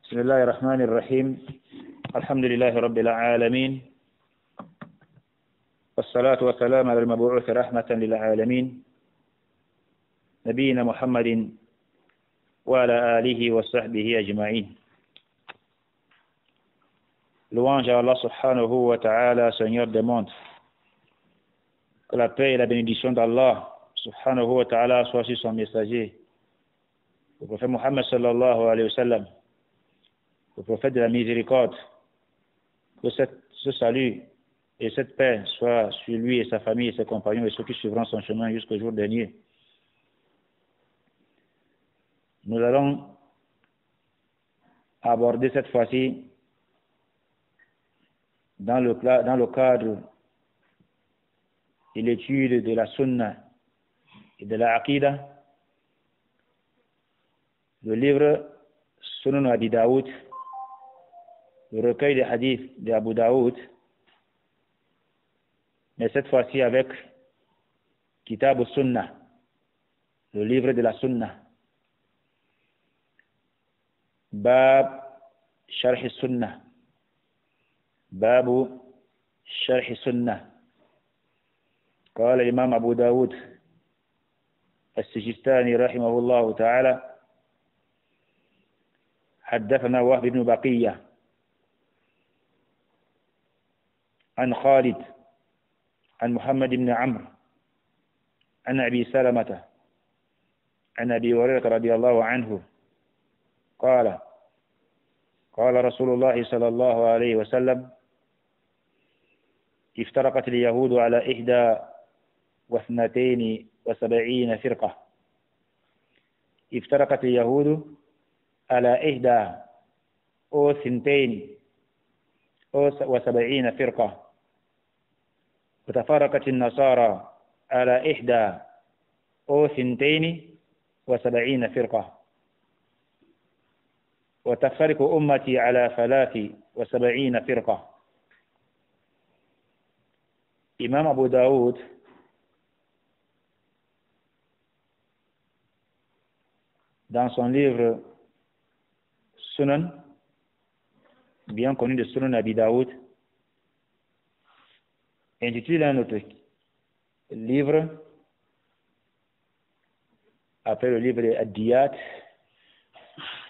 بسم الله الرحمن الرحيم الحمد لله رب العالمين والصلاة والسلام على المبعوث رحمة للعالمين نبينا محمد وعلى آله وصحبه أجمعين. Louange à Allah subhanahu wa ta'ala, Seigneur des mondes. Que la paix et la bénédiction d'Allah subhanahu wa ta'ala soient sur son messager, le prophète Muhammad sallallahu alayhi wa sallam, le prophète de la miséricorde. Que ce salut et cette paix soient sur lui et sa famille et ses compagnons et ceux qui suivront son chemin jusqu'au jour dernier. Nous allons aborder cette fois-ci dans le cadre de l'étude de la sunna et de la aqidah, le livre Sunan Abi Daoud, le recueil des hadiths d'Abu Daoud, mais cette fois-ci avec Kitab al-Sunnah, le livre de la sunna. Bab Sharh al-Sunnah, باب شرح السنة. قال الإمام أبو داود السجستاني رحمه الله تعالى: حدثنا وهب بن بقية عن خالد عن محمد بن عمرو عن أبي سلمة عن أبي هريرة رضي الله عنه قال: قال رسول الله صلى الله عليه وسلم: افترقت اليهود على 71 فرقة. افترقت اليهود على 71 فرقة. وتفرقت النصارى على 72 فرقة. وتفترق أمتي على 73 فرقة. Imam Abu Daoud dans son livre Sunan, bien connu de Sunan Abi Daoud, intitule un autre livre après le livre de Ad-Diyat,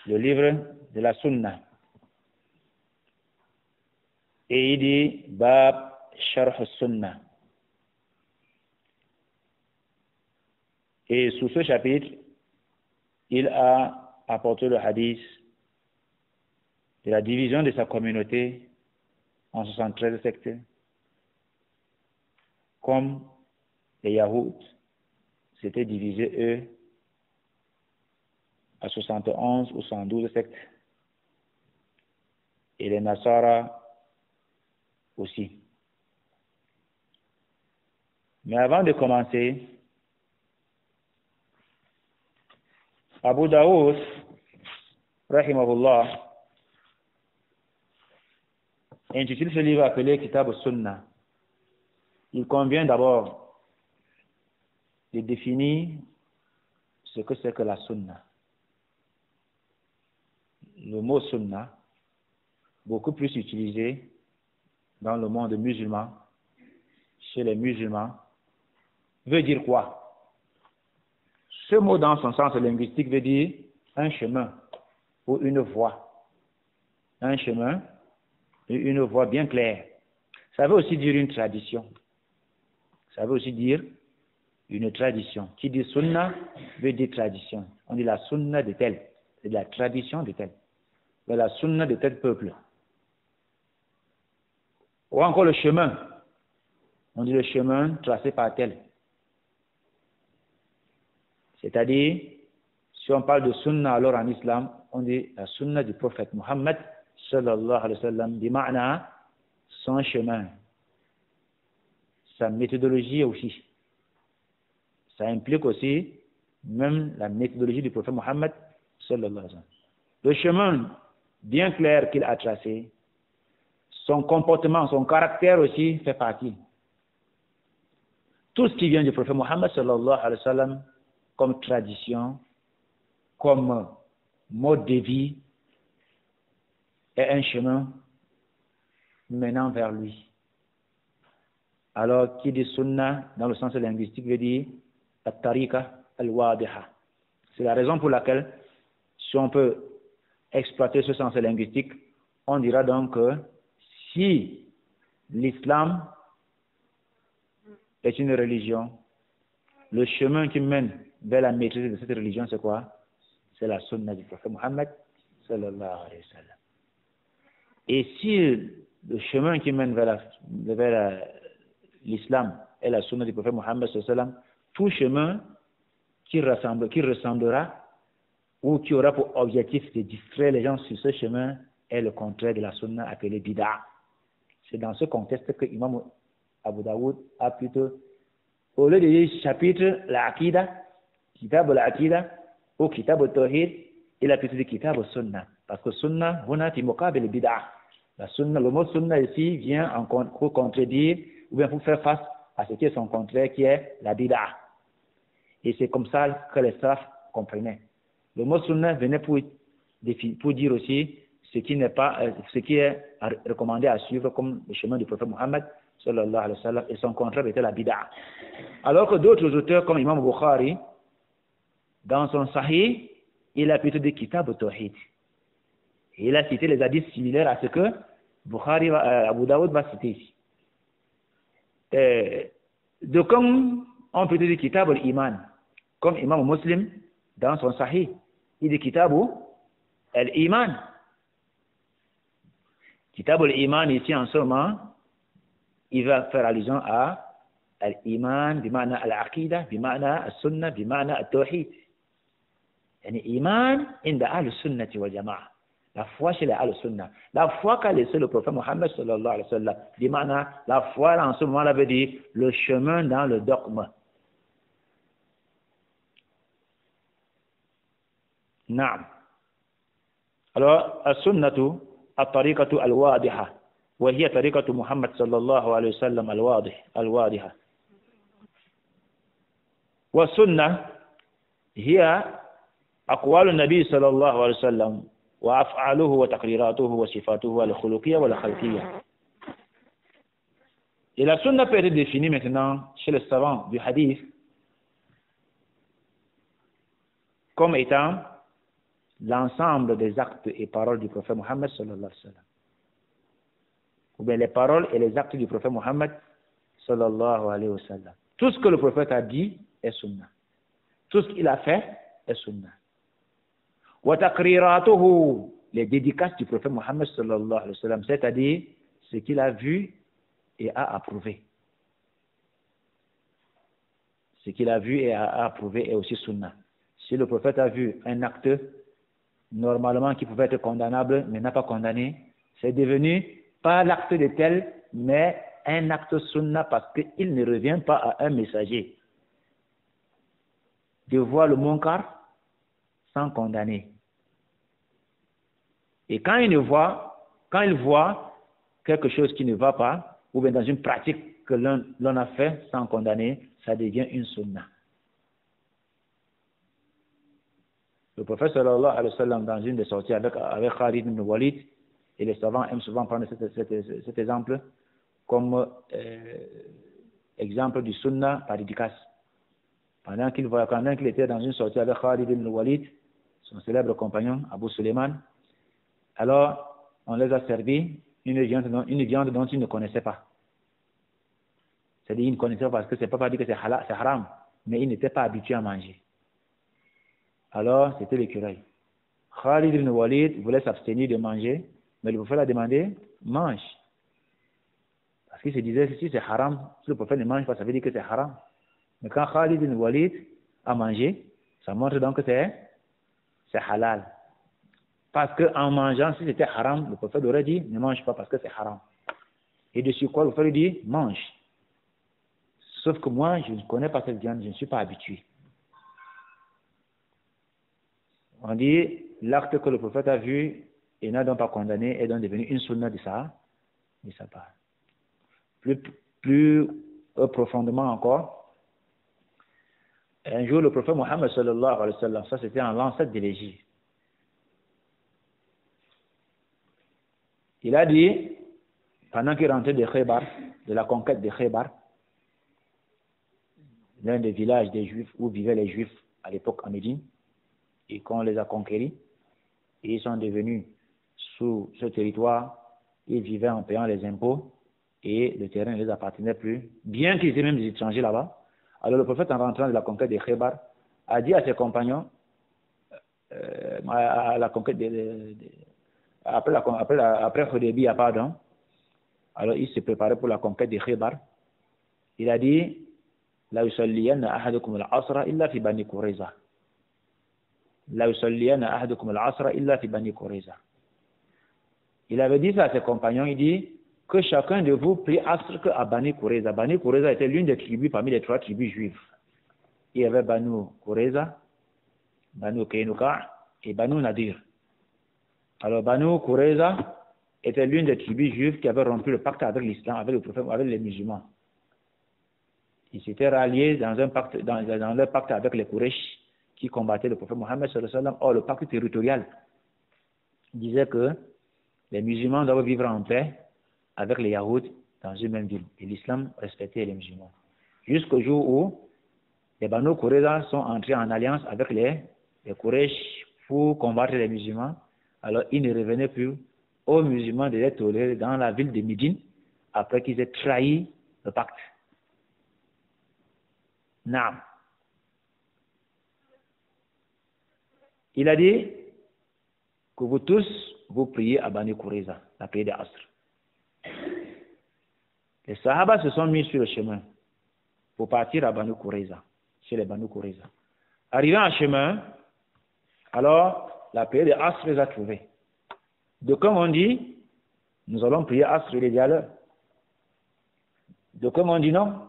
le livre de la Sunna, et il dit Bab Sharh al-Sunnah. Et sous ce chapitre, il a apporté le hadith de la division de sa communauté en 73 sectes, comme les Yahoud s'étaient divisés, eux, à 71 ou 112 sectes, et les Nasara aussi. Mais avant de commencer, Abu Daoud, rahimahullah, intitule ce livre appelé Kitab al-Sunnah. Il convient d'abord de définir ce que c'est que la Sunnah. Le mot Sunnah, beaucoup plus utilisé dans le monde musulman, chez les musulmans, veut dire quoi? Ce mot, dans son sens linguistique, veut dire un chemin ou une voie. Un chemin et une voie bien claire. Ça veut aussi dire une tradition. Ça veut aussi dire une tradition. Qui dit sunna veut dire tradition. On dit la sunna de tel. C'est la tradition de tel. C'est la sunna de tel peuple. Ou encore le chemin. On dit le chemin tracé par tel. C'est-à-dire, si on parle de sunna alors en islam, on dit la sunna du prophète Muhammad sallallahu alayhi wa sallam, di ma'na, son chemin, sa méthodologie aussi. Ça implique aussi même la méthodologie du prophète Muhammad sallallahu alayhi wa sallam. Le chemin bien clair qu'il a tracé, son comportement, son caractère aussi fait partie. Tout ce qui vient du prophète Muhammad sallallahu alayhi wa sallam comme tradition, comme mode de vie, est un chemin menant vers lui. Alors, qui dit sunna dans le sens linguistique veut dire at-tariqa al-wadiha. C'est la raison pour laquelle, si on peut exploiter ce sens linguistique, on dira donc que si l'islam est une religion, le chemin qui mène vers la maîtrise de cette religion, c'est quoi? C'est la sunna du prophète Mohammed sallallahu alayhi wa sallam. Et si le chemin qui mène vers l'islam est la sunna du prophète Mohammed sallallahu alayhi wa sallam, tout chemin qui ressemblera ou qui aura pour objectif de distraire les gens sur ce chemin est le contraire de la sunna appelée bid'a. C'est dans ce contexte que Imam Abu Daoud a plutôt, au lieu de dire chapitre l'Aqida, kitab l'Aqida ou kitab al-Tawhid, il a plutôt dit kitab al-Sunna. Parce que sunna, huna fi muqabil bid'a. La sunna, le mot sunna ici vient pour contredire ou bien pour faire face à ce qui est son contraire, qui est la bid'a. Et c'est comme ça que les salafs comprenaient. Le mot sunna venait pour dire aussi ce qui n'est pas, ce qui est recommandé à suivre comme le chemin du prophète Mohammed sallallahu alayhi wa sallam, et son contraire était la bid'a. Alors que d'autres auteurs comme Imam Bukhari, dans son Sahih, il a plutôt dit Kitab al-Tawhid. Et il a cité les hadiths similaires à ce que Abu Daoud va citer ici. Donc, comme on peut dire Kitab al-Iman, comme Imam Muslim, dans son Sahih, il dit Kitab al-Iman. Kitab al-Iman, ici en ce moment, il va faire allusion à al-Iman, bima'na al-Aqida, bima'na al-Sunnah, bima'na al-Tawhid. Yani Iman inda al-Sunnati wal Jama'a. La foi chez les al-Sunnah. La foi qu'a laissé le prophète Mohammed sallallahu alayhi wa sallam. Bima'na, la foi en ce moment-là veut dire le chemin dans le dogme. Naam. Alors, al-Sunnatu, al-Tariqatu al-Wadiha. وهي طريقة محمد صلى الله عليه وسلم الواضحة والسنة هي أقوال النبي صلى الله عليه وسلم وأفعاله وتقريراته وصفاته الخلقية والخلقية. Et la sunna peut être définie maintenant chez les savants du hadith comme étant l'ensemble des actes et paroles du prophète Mohammed sallallahu alayhi wa sallam. Ou bien les paroles et les actes du prophète Mohammed sallallahu alayhi wa sallam. Tout ce que le prophète a dit est sunna. Tout ce qu'il a fait est sunna. Wa taqriratuhu, les dédicaces du prophète Mohammed sallallahu alayhi wa sallam, c'est-à-dire ce qu'il a vu et a approuvé. Ce qu'il a vu et a approuvé est aussi sunna. Si le prophète a vu un acte normalement qui pouvait être condamnable mais n'a pas condamné, c'est devenu pas l'acte de tel, mais un acte sunna parce qu'il ne revient pas à un messager de voir le munkar sans condamner. Et quand il voit quelque chose qui ne va pas, ou bien dans une pratique que l'on a fait sans condamner, ça devient une sunna. Le prophète sallallahu alayhi wa sallam, dans une des sorties avec Khalid ibn Walid, et les savants aiment souvent prendre cet exemple comme exemple du sunna par dédicace. Pendant qu'il était dans une sortie avec Khalid ibn Walid, son célèbre compagnon, Abu Suleiman, alors on les a servi une viande dont ils ne connaissaient pas. C'est-à-dire qu'ils ne connaissaient pas parce que c'est pas dit que c'est haram, mais ils n'étaient pas habitués à manger. Alors c'était l'écureuil. Khalid ibn Walid voulait s'abstenir de manger, mais le prophète a demandé, mange. Parce qu'il se disait, si c'est haram, si le prophète ne mange pas, ça veut dire que c'est haram. Mais quand Khalid ibn Walid a mangé, ça montre donc que c'est halal. Parce qu'en mangeant, si c'était haram, le prophète aurait dit, ne mange pas parce que c'est haram. Et dessus quoi, le prophète dit, mange. Sauf que moi, je ne connais pas cette viande, je ne suis pas habitué. On dit, l'acte que le prophète a vu et n'a donc pas condamné est donc devenu une sunna de sa part. Plus profondément encore, un jour le prophète Mohammed sallallahu alayhi wa sallam, ça c'était en l'an 7 de l'Égypte. Il a dit, pendant qu'il rentrait de Khaybar, de la conquête de Khaybar, l'un des villages des Juifs où vivaient les Juifs à l'époque en Médine, et qu'on les a conquéris, et ils sont devenus sous ce territoire, ils vivaient en payant les impôts, et le terrain ne les appartenait plus, bien qu'ils étaient même des étrangers là-bas. Alors le prophète, en rentrant de la conquête de Khaybar, a dit à ses compagnons, à la conquête après Hudaybiyah, pardon, alors il se préparait pour la conquête de Khaybar. Il a dit, la yusalliyanna ahadukum al-asra illa fi bani Qurayza. La yusalliyanna ahadukum al-asra illa fi bani Qurayza. Il avait dit ça à ses compagnons, il dit que chacun de vous prie asr que à Bani Qurayza. Bani Qurayza était l'une des tribus parmi les 3 tribus juives. Il y avait Banu Qurayza, Banu Kainuka et Banu Nadir. Alors Banu Qurayza était l'une des tribus juives qui avait rompu le pacte avec l'islam, avec le prophète, avec les musulmans. Ils s'étaient ralliés dans un pacte, dans leur pacte avec les Quraysh qui combattaient le prophète Mohammed sallallahu alayhi wa sallam. Or, le pacte territorial disait que les musulmans doivent vivre en paix avec les Yaouds dans une même ville. Et l'islam respectait les musulmans. Jusqu'au jour où les Banu Qurayza sont entrés en alliance avec les Quraysh pour combattre les musulmans. Alors, il ne revenait plus aux musulmans de les tolérer dans la ville de Médine après qu'ils aient trahi le pacte. Naam. Il a dit que vous tous, vous priez à Bani Qurayza, la prière d'Asr. Les Sahaba se sont mis sur le chemin pour partir à Bani Qurayza, chez les Bani Qurayza. Arrivant en chemin, alors la prière d'Asr les a trouvés. De comme on dit, nous allons prier Asr, il est dit à l'heure. De comme on dit non,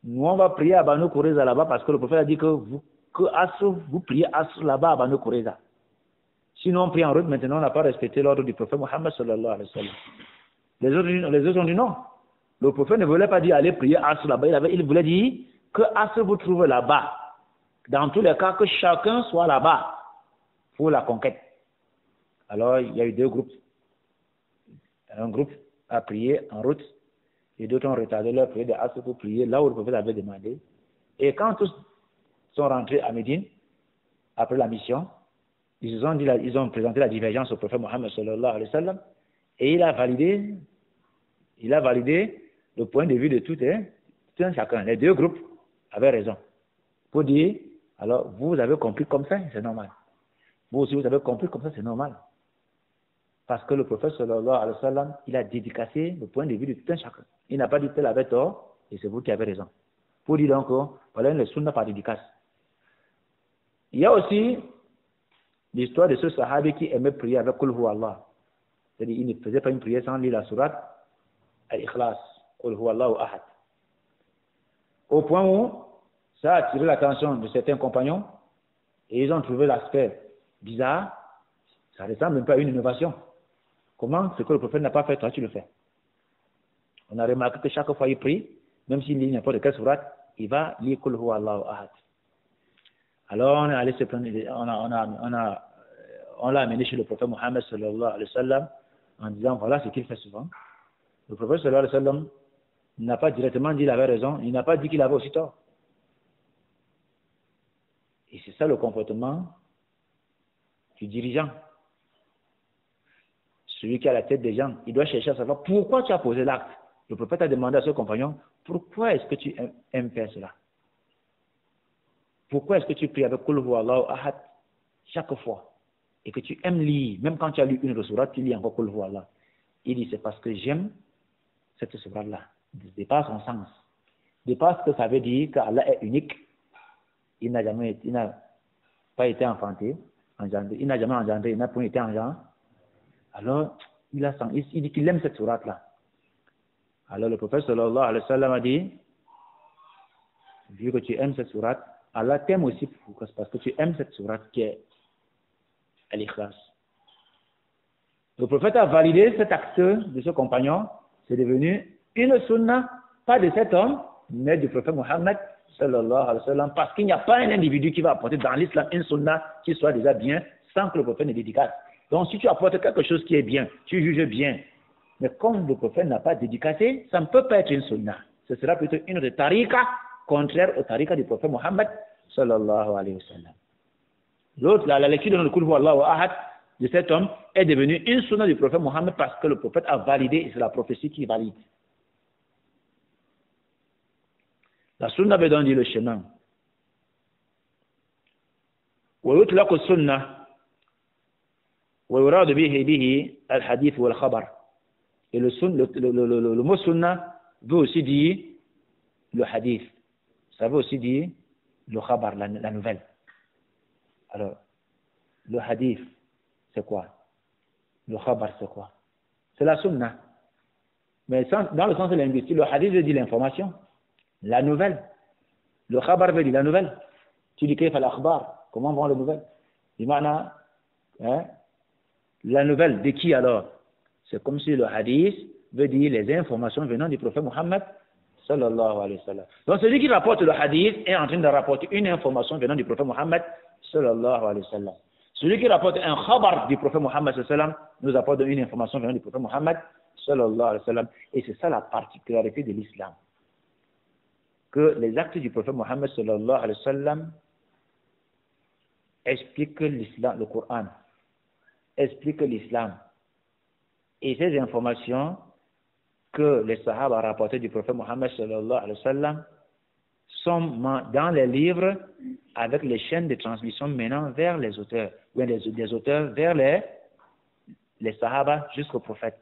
nous on va prier à Bani Qurayza là-bas parce que le prophète a dit que vous priez Asr là-bas à Bani Qurayza. Sinon on prie en route, maintenant on n'a pas respecté l'ordre du prophète Mohammed sallallahu alayhi wa sallam. Les autres ont dit non. Le prophète ne voulait pas dire aller prier Asr là-bas, il voulait dire que Asr vous trouvez là-bas. Dans tous les cas, que chacun soit là-bas pour la conquête. Alors il y a eu 2 groupes. Un groupe a prié en route et d'autres ont retardé leur prière de Asr pour prier là où le prophète avait demandé. Et quand tous sont rentrés à Médine, après la mission, ils ont présenté la divergence au prophète Mohammed sallallahu alayhi wa sallam et il a validé le point de vue de tout un chacun. Les 2 groupes avaient raison. Pour dire, alors vous avez compris comme ça, c'est normal. Vous aussi vous avez compris comme ça, c'est normal. Parce que le prophète sallallahu alayhi wa sallam, il a dédicacé le point de vue de tout un chacun. Il n'a pas dit tel avait tort et c'est vous qui avez raison. Pour dire donc, voilà une sunna par dédicace. Il y a aussi l'histoire de ce sahabi qui aimait prier avec Qul Huwa Allah. C'est-à-dire, il ne faisait pas une prière sans lire la sourate Al-Ikhlas, Qul Huwa Allahu Ahad. Au point où ça a attiré l'attention de certains compagnons et ils ont trouvé l'aspect bizarre. Ça ressemble même pas à une innovation. Comment ce que le prophète n'a pas fait, toi tu le fais? On a remarqué que chaque fois il prie, même s'il lit n'importe quelle sourate, il va lire Qul Huwa Allahu Ahad. Alors on est allé se prendre, on l'a amené chez le prophète Mohammed sallallahu alayhi wa sallam en disant voilà ce qu'il fait souvent. Le prophète sallallahu alayhi wa sallam n'a pas directement dit qu'il avait raison, il n'a pas dit qu'il avait aussi tort. Et c'est ça le comportement du dirigeant. Celui qui a la tête des gens, il doit chercher à savoir pourquoi tu as posé l'acte. Le prophète a demandé à ses compagnons, pourquoi est-ce que tu aimes faire cela? Pourquoi est-ce que tu pries avec Qul Huwa Allahu Ahad chaque fois? Et que tu aimes lire, même quand tu as lu une sourate, tu lis encore Qul Huwa Allah. Il dit, c'est parce que j'aime cette sourate-là. Dépasse son sens. Dépasse ce que ça veut dire qu'Allah est unique. Il n'a pas été engendré. Il n'a jamais engendré, il n'a point été engendré. Alors, il dit qu'il aime cette sourate-là. Alors le prophète sallallahu alayhi wa sallam a dit, vu que tu aimes cette sourate, Allah t'aime aussi parce que tu aimes cette sourate qui est Al-Ikhlas. Le prophète a validé cet acte de ce compagnon. C'est devenu une sunna, pas de cet homme, mais du prophète Mohammed sallallahu alayhi wa sallam, parce qu'il n'y a pas un individu qui va apporter dans l'islam une sunna qui soit déjà bien sans que le prophète ne dédicace. Donc si tu apportes quelque chose qui est bien, tu juges bien, Mais comme le prophète n'a pas dédicacé, ça ne peut pas être une sunna. Ce sera plutôt une de tariqa, contraire au tariqa du prophète Mohammed sallallahu alayhi wa sallam. L'autre, la lecture de le Qul Huwallahu Ahad de cet homme est devenue une sunna du prophète Mohammed parce que le prophète a validé et c'est la prophétie qui valide. La sunna veut donc dire le chemin. ويطلق السنة ويراد به الحديث والخبر. Et le mot sunna veut aussi dire le hadith. Ça veut aussi dire le khabar, la nouvelle. Alors, le hadith, c'est quoi? Le khabar, c'est quoi? C'est la sunna. Mais dans le sens linguistique, le hadith veut dire l'information, la nouvelle. Le khabar veut dire la nouvelle. Tu dis kayfa al-akhbar. Comment vont les nouvelles? La nouvelle de qui alors? C'est comme si le hadith veut dire les informations venant du prophète Mohammed sallallahu alayhi wa sallam. Donc celui qui rapporte le hadith est en train de rapporter une information venant du prophète Mohammed sallallahu alayhi wa sallam. Celui qui rapporte un khabar du prophète Mohammed sallallahu alayhi wa sallam nous apporte une information venant du prophète Mohammed sallallahu alayhi wa sallam. Et c'est ça la particularité de l'islam. Que les actes du prophète Mohammed sallallahu alayhi wa sallam expliquent l'islam, le Coran, expliquent l'islam. Et ces informations que les Sahaba rapportées du prophète Mohammed sallallahu alayhi wa sallam sont dans les livres avec les chaînes de transmission menant vers les auteurs, ou des auteurs vers les Sahaba jusqu'au prophète.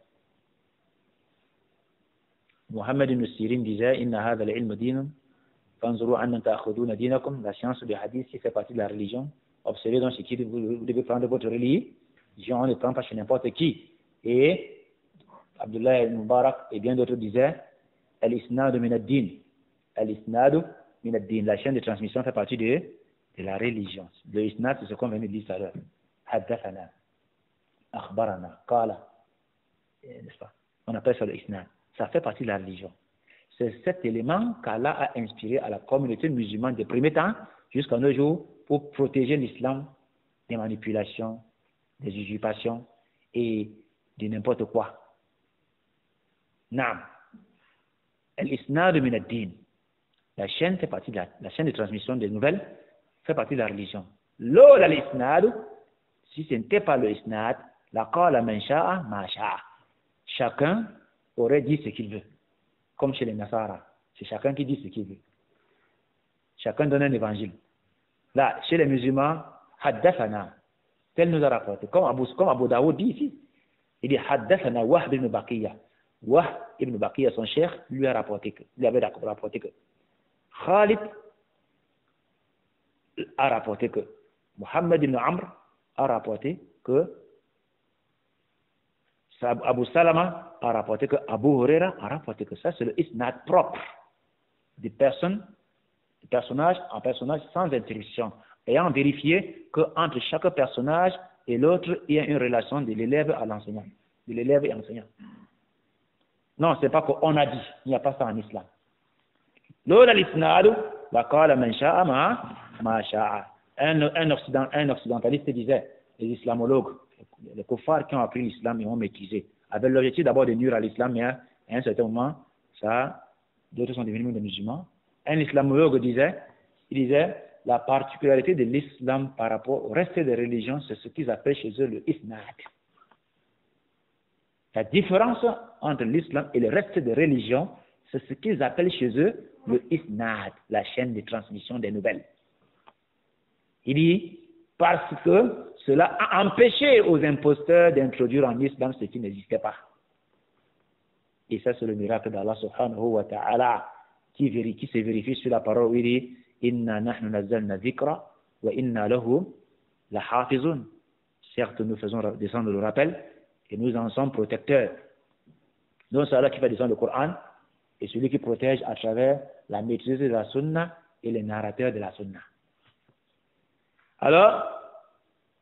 Mohammed ibn Sirin disait Inna hadha al-ilm dinun, fanzuru anna ta'khuduna dinakum. La science du hadith qui fait partie de la religion. Observez donc ce qui vous devez prendre votre religion, on ne prend pas chez n'importe qui. Et Abdullah al-Mubarak et bien d'autres disaient Al-Isnadu min ad-din. Al-Isnadu min ad-din. La chaîne de transmission fait partie de la religion. Le Isnad, c'est ce qu'on vient de dire tout à l'heure. Haddathana, akhbarana, qala. N'est-ce pas? On appelle ça le Isnad. Ça fait partie de la religion. C'est cet élément qu'Allah a inspiré à la communauté musulmane des premiers temps jusqu'à nos jours pour protéger l'islam des manipulations, des usurpations et de n'importe quoi. Naam. Al-Isnad min ad-din. La chaîne fait partie de la chaîne de transmission des nouvelles fait partie de la religion. Lola al-Isnad, si ce n'était pas le Isnad, la qala man sha'a ma sha'a. Chacun aurait dit ce qu'il veut. Comme chez les Nasara. C'est chacun qui dit ce qu'il veut. Chacun donne un évangile. Là, chez les musulmans, haddathana, tel nous a rapporté. Comme Abu Daoud dit ici. Il dit haddathana Wahb ibn Baqiyya. Wahb ibn Baqiyya, son cheikh, lui avait rapporté que Khalid a rapporté que Muhammad ibn Amr a rapporté que Abu Salama a rapporté que Abu Huraira a rapporté que ça, c'est le isnad propre des personnes, des personnages en personnage sans interruption, ayant vérifié qu'entre chaque personnage et l'autre, il y a une relation de l'élève à l'enseignant, de l'élève et l'enseignant. Non, c'est pas qu'on a dit, il n'y a pas ça en islam. Lola l'isnadu, la qala man sha'a ma sha'a. Un occidentaliste disait, les islamologues, les kuffars qui ont appris l'islam et ont maîtrisé, avec l'objectif d'abord de nuire à l'islam, mais à un certain moment, d'autres sont devenus des musulmans. Un islamologue disait, la particularité de l'islam par rapport au reste des religions, c'est ce qu'ils appellent chez eux le isnad. La différence entre l'islam et le reste des religions, c'est ce qu'ils appellent chez eux le isnad, la chaîne de transmission des nouvelles. Il dit, parce que cela a empêché aux imposteurs d'introduire en islam ce qui n'existait pas. Et ça, c'est le miracle d'Allah subhanahu wa ta'ala qui se vérifie sur la parole où il dit Inna nahnu nazzalna dhikra wa inna lahu lahafizun. Certes, nous faisons descendre le rappel et nous en sommes protecteurs. Donc, c'est Allah qui fait descendre le Coran et celui qui protège à travers la maîtrise de la sunna et les narrateurs de la sunna. Alors,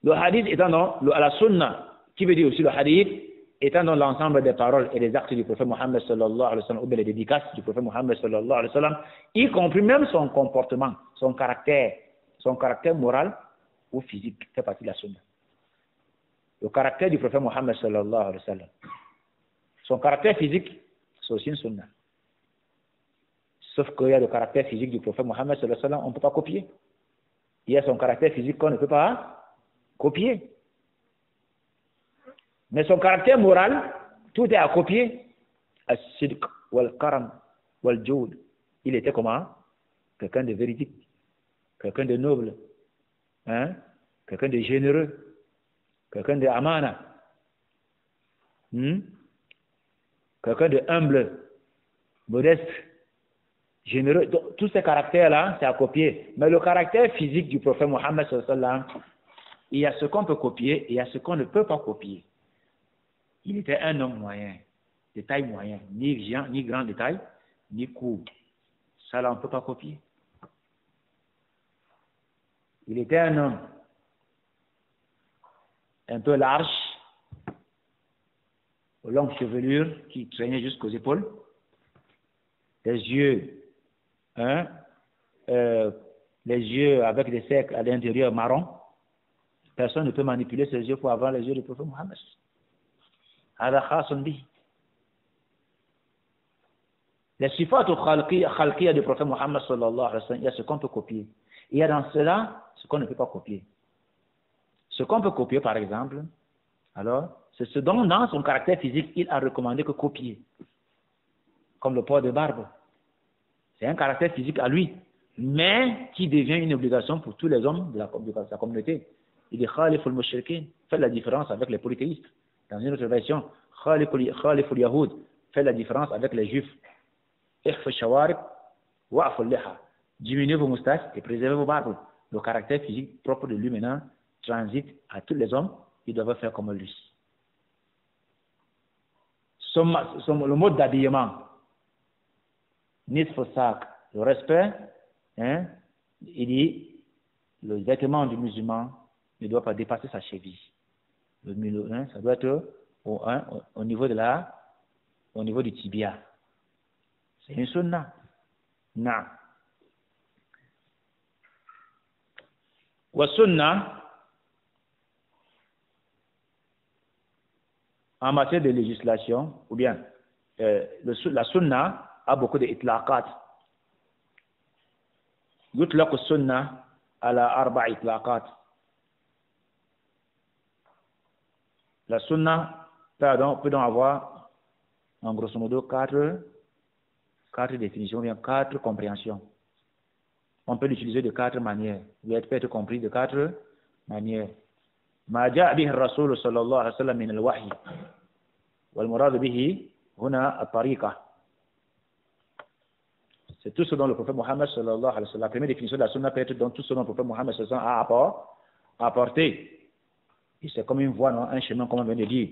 le hadith étant dans la sunna, qui veut dire aussi le hadith, étant dans l'ensemble des paroles et des actes du prophète Mohammed sallallahu alayhi wa sallam, ou bien les dédicaces du prophète Mohammed sallallahu alayhi wa sallam, y compris même son comportement, son caractère moral ou physique, fait partie de la sunna. Le caractère du prophète Mohammed sallallahu alayhi wa sallam, Son caractère physique, c'est aussi une sunna. Sauf qu'il y a le caractère physique du prophète Mohammed sallallahu alayhi wa sallam, on ne peut pas copier. Il y a son caractère physique qu'on ne peut pas copier. Mais son caractère moral, tout est à copier. As-sidq wal-karam wal-joud. Il était comment? Quelqu'un de véridique, quelqu'un de noble, hein? Quelqu'un de généreux, quelqu'un de amana, quelqu'un de humble, modeste, généreux. Donc, tous ces caractères-là, c'est à copier. Mais le caractère physique du prophète Mohammed sallallahu alayhi wa sallam, il y a ce qu'on peut copier et il y a ce qu'on ne peut pas copier. Il était un homme moyen, de taille moyenne, ni grand de taille, ni court. Ça, là, on ne peut pas copier. Il était un homme un peu large, aux longues chevelures qui traînaient jusqu'aux épaules, les yeux, les yeux avec des cercles à l'intérieur marron. Personne ne peut manipuler ses yeux pour avoir les yeux du prophète Mohammed. Les sifat au khalqiyya du prophète Mohammed sallallahu alayhi wa sallam, il y a ce qu'on peut copier. Il y a dans cela ce qu'on ne peut pas copier. Ce qu'on peut copier, par exemple, alors, c'est ce dont, dans son caractère physique, il a recommandé que copier. Comme le port de barbe. C'est un caractère physique à lui, mais qui devient une obligation pour tous les hommes de sa communauté. Il dit Khalif al-Mushrikin, fait la différence avec les polythéistes. Dans une autre version, Khalif al-Yahoud, fait la différence avec les juifs. Ikhf al-Shawarib, wa'af al-Liha. Diminuez vos moustaches et préservez vos barbes. Le caractère physique propre de lui maintenant transite à tous les hommes, ils doivent faire comme lui. Le mode d'habillement, nisf sak, le respect, il dit, le vêtement du musulman ne doit pas dépasser sa cheville. Ça doit être au niveau du tibia. C'est une sunna. Na. Wa sunna, en matière de législation, ou bien la sunna a beaucoup de itlaqat. Yutlaq sunna ala arba itlaqat. La sunna peut donc avoir, en grosso modo, quatre définitions, bien 4 compréhensions. On peut l'utiliser de 4 manières. Il peut être compris de 4 manières. ما جاء به الرسول صلى الله عليه وسلم من الوحي والمراد به هنا الطريقة. C'est tout ce dont le prophète Mohammed sallallahu alayhi wa sallam, la première définition de la sunna peut être donc tout ce dont le prophète Mohammed sallallahu alayhi wa sallam a apporté. Et c'est comme une voie, non? Un chemin, comme on vient de dire.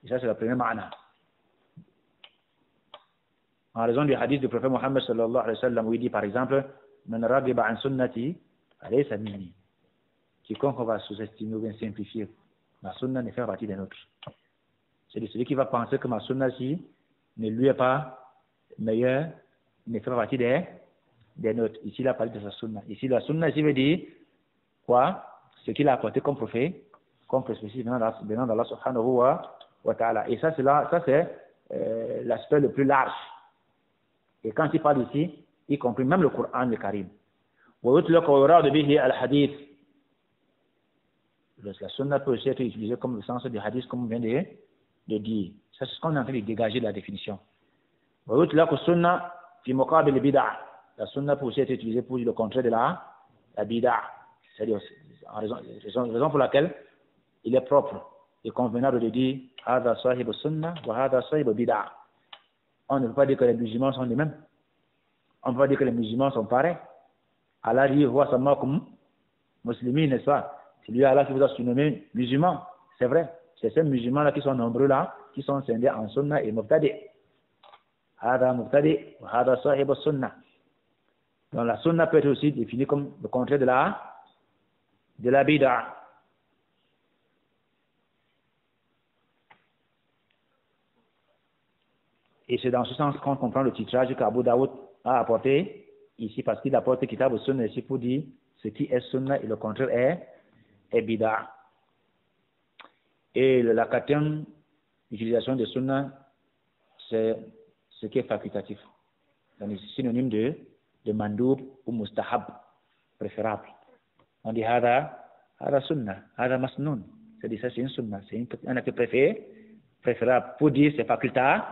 Et ça, c'est la première ma'na. En raison du hadith du prophète Mohammed sallallahu alayhi wa sallam, où il dit par exemple, Man ragiba an sunnati alaysa minni. Quiconque va sous-estimer ou bien simplifier, ma sunna ne fait partie des nôtres. C'est de celui qui va penser que ma sunna-ci ne lui est pas meilleure, ne fait partie des nôtres. Ici, il a parlé de sa sunna. Ici, la sunna, ici veut dire quoi? Ce qu'il a apporté comme prophète, comme prophétie venant d'Allah subhanahu wa ta'ala. Et ça, c'est l'aspect le plus large. Et quand il parle ici, y compris même le Coran, le Karim. La sunna peut aussi être utilisée comme le sens du hadith, comme on vient de dire. Ça, c'est ce qu'on est en train de dégager de la définition. La sunna peut aussi être utilisée pour le contraire de la bid'a. C'est-à-dire, raison pour laquelle il est propre et convenable de dire Hada sahib sunna wa hada sahib bid'a. On ne peut pas dire que les musulmans sont les mêmes. On ne peut pas dire que les musulmans sont pareils. Allah dit Wa samakum muslimin, n'est-ce pas? C'est lui Allah qui vous a surnommé musulmans. C'est vrai. C'est ces musulmans-là qui sont nombreux là, qui sont scindés en sunna et mubtadi. Hada mubtadi wa hada sahib sunna. Donc la sunna peut être aussi définie comme le contraire de la bid'a. Et c'est dans ce sens qu'on comprend le titrage qu'Abu Daoud a apporté ici, parce qu'il apporte Kitab al-Sunna ici pour dire ce qui est sunna et le contraire est bid'a. Et la quatrième utilisation de sunna, c'est ce qui est facultatif. C'est synonyme de mandoub ou mustahab, préférable. On dit hada sunnah, hada masnoun. C'est-à-dire ça, c'est une sunnah, c'est un acte préférable. Pour dire c'est facultatif,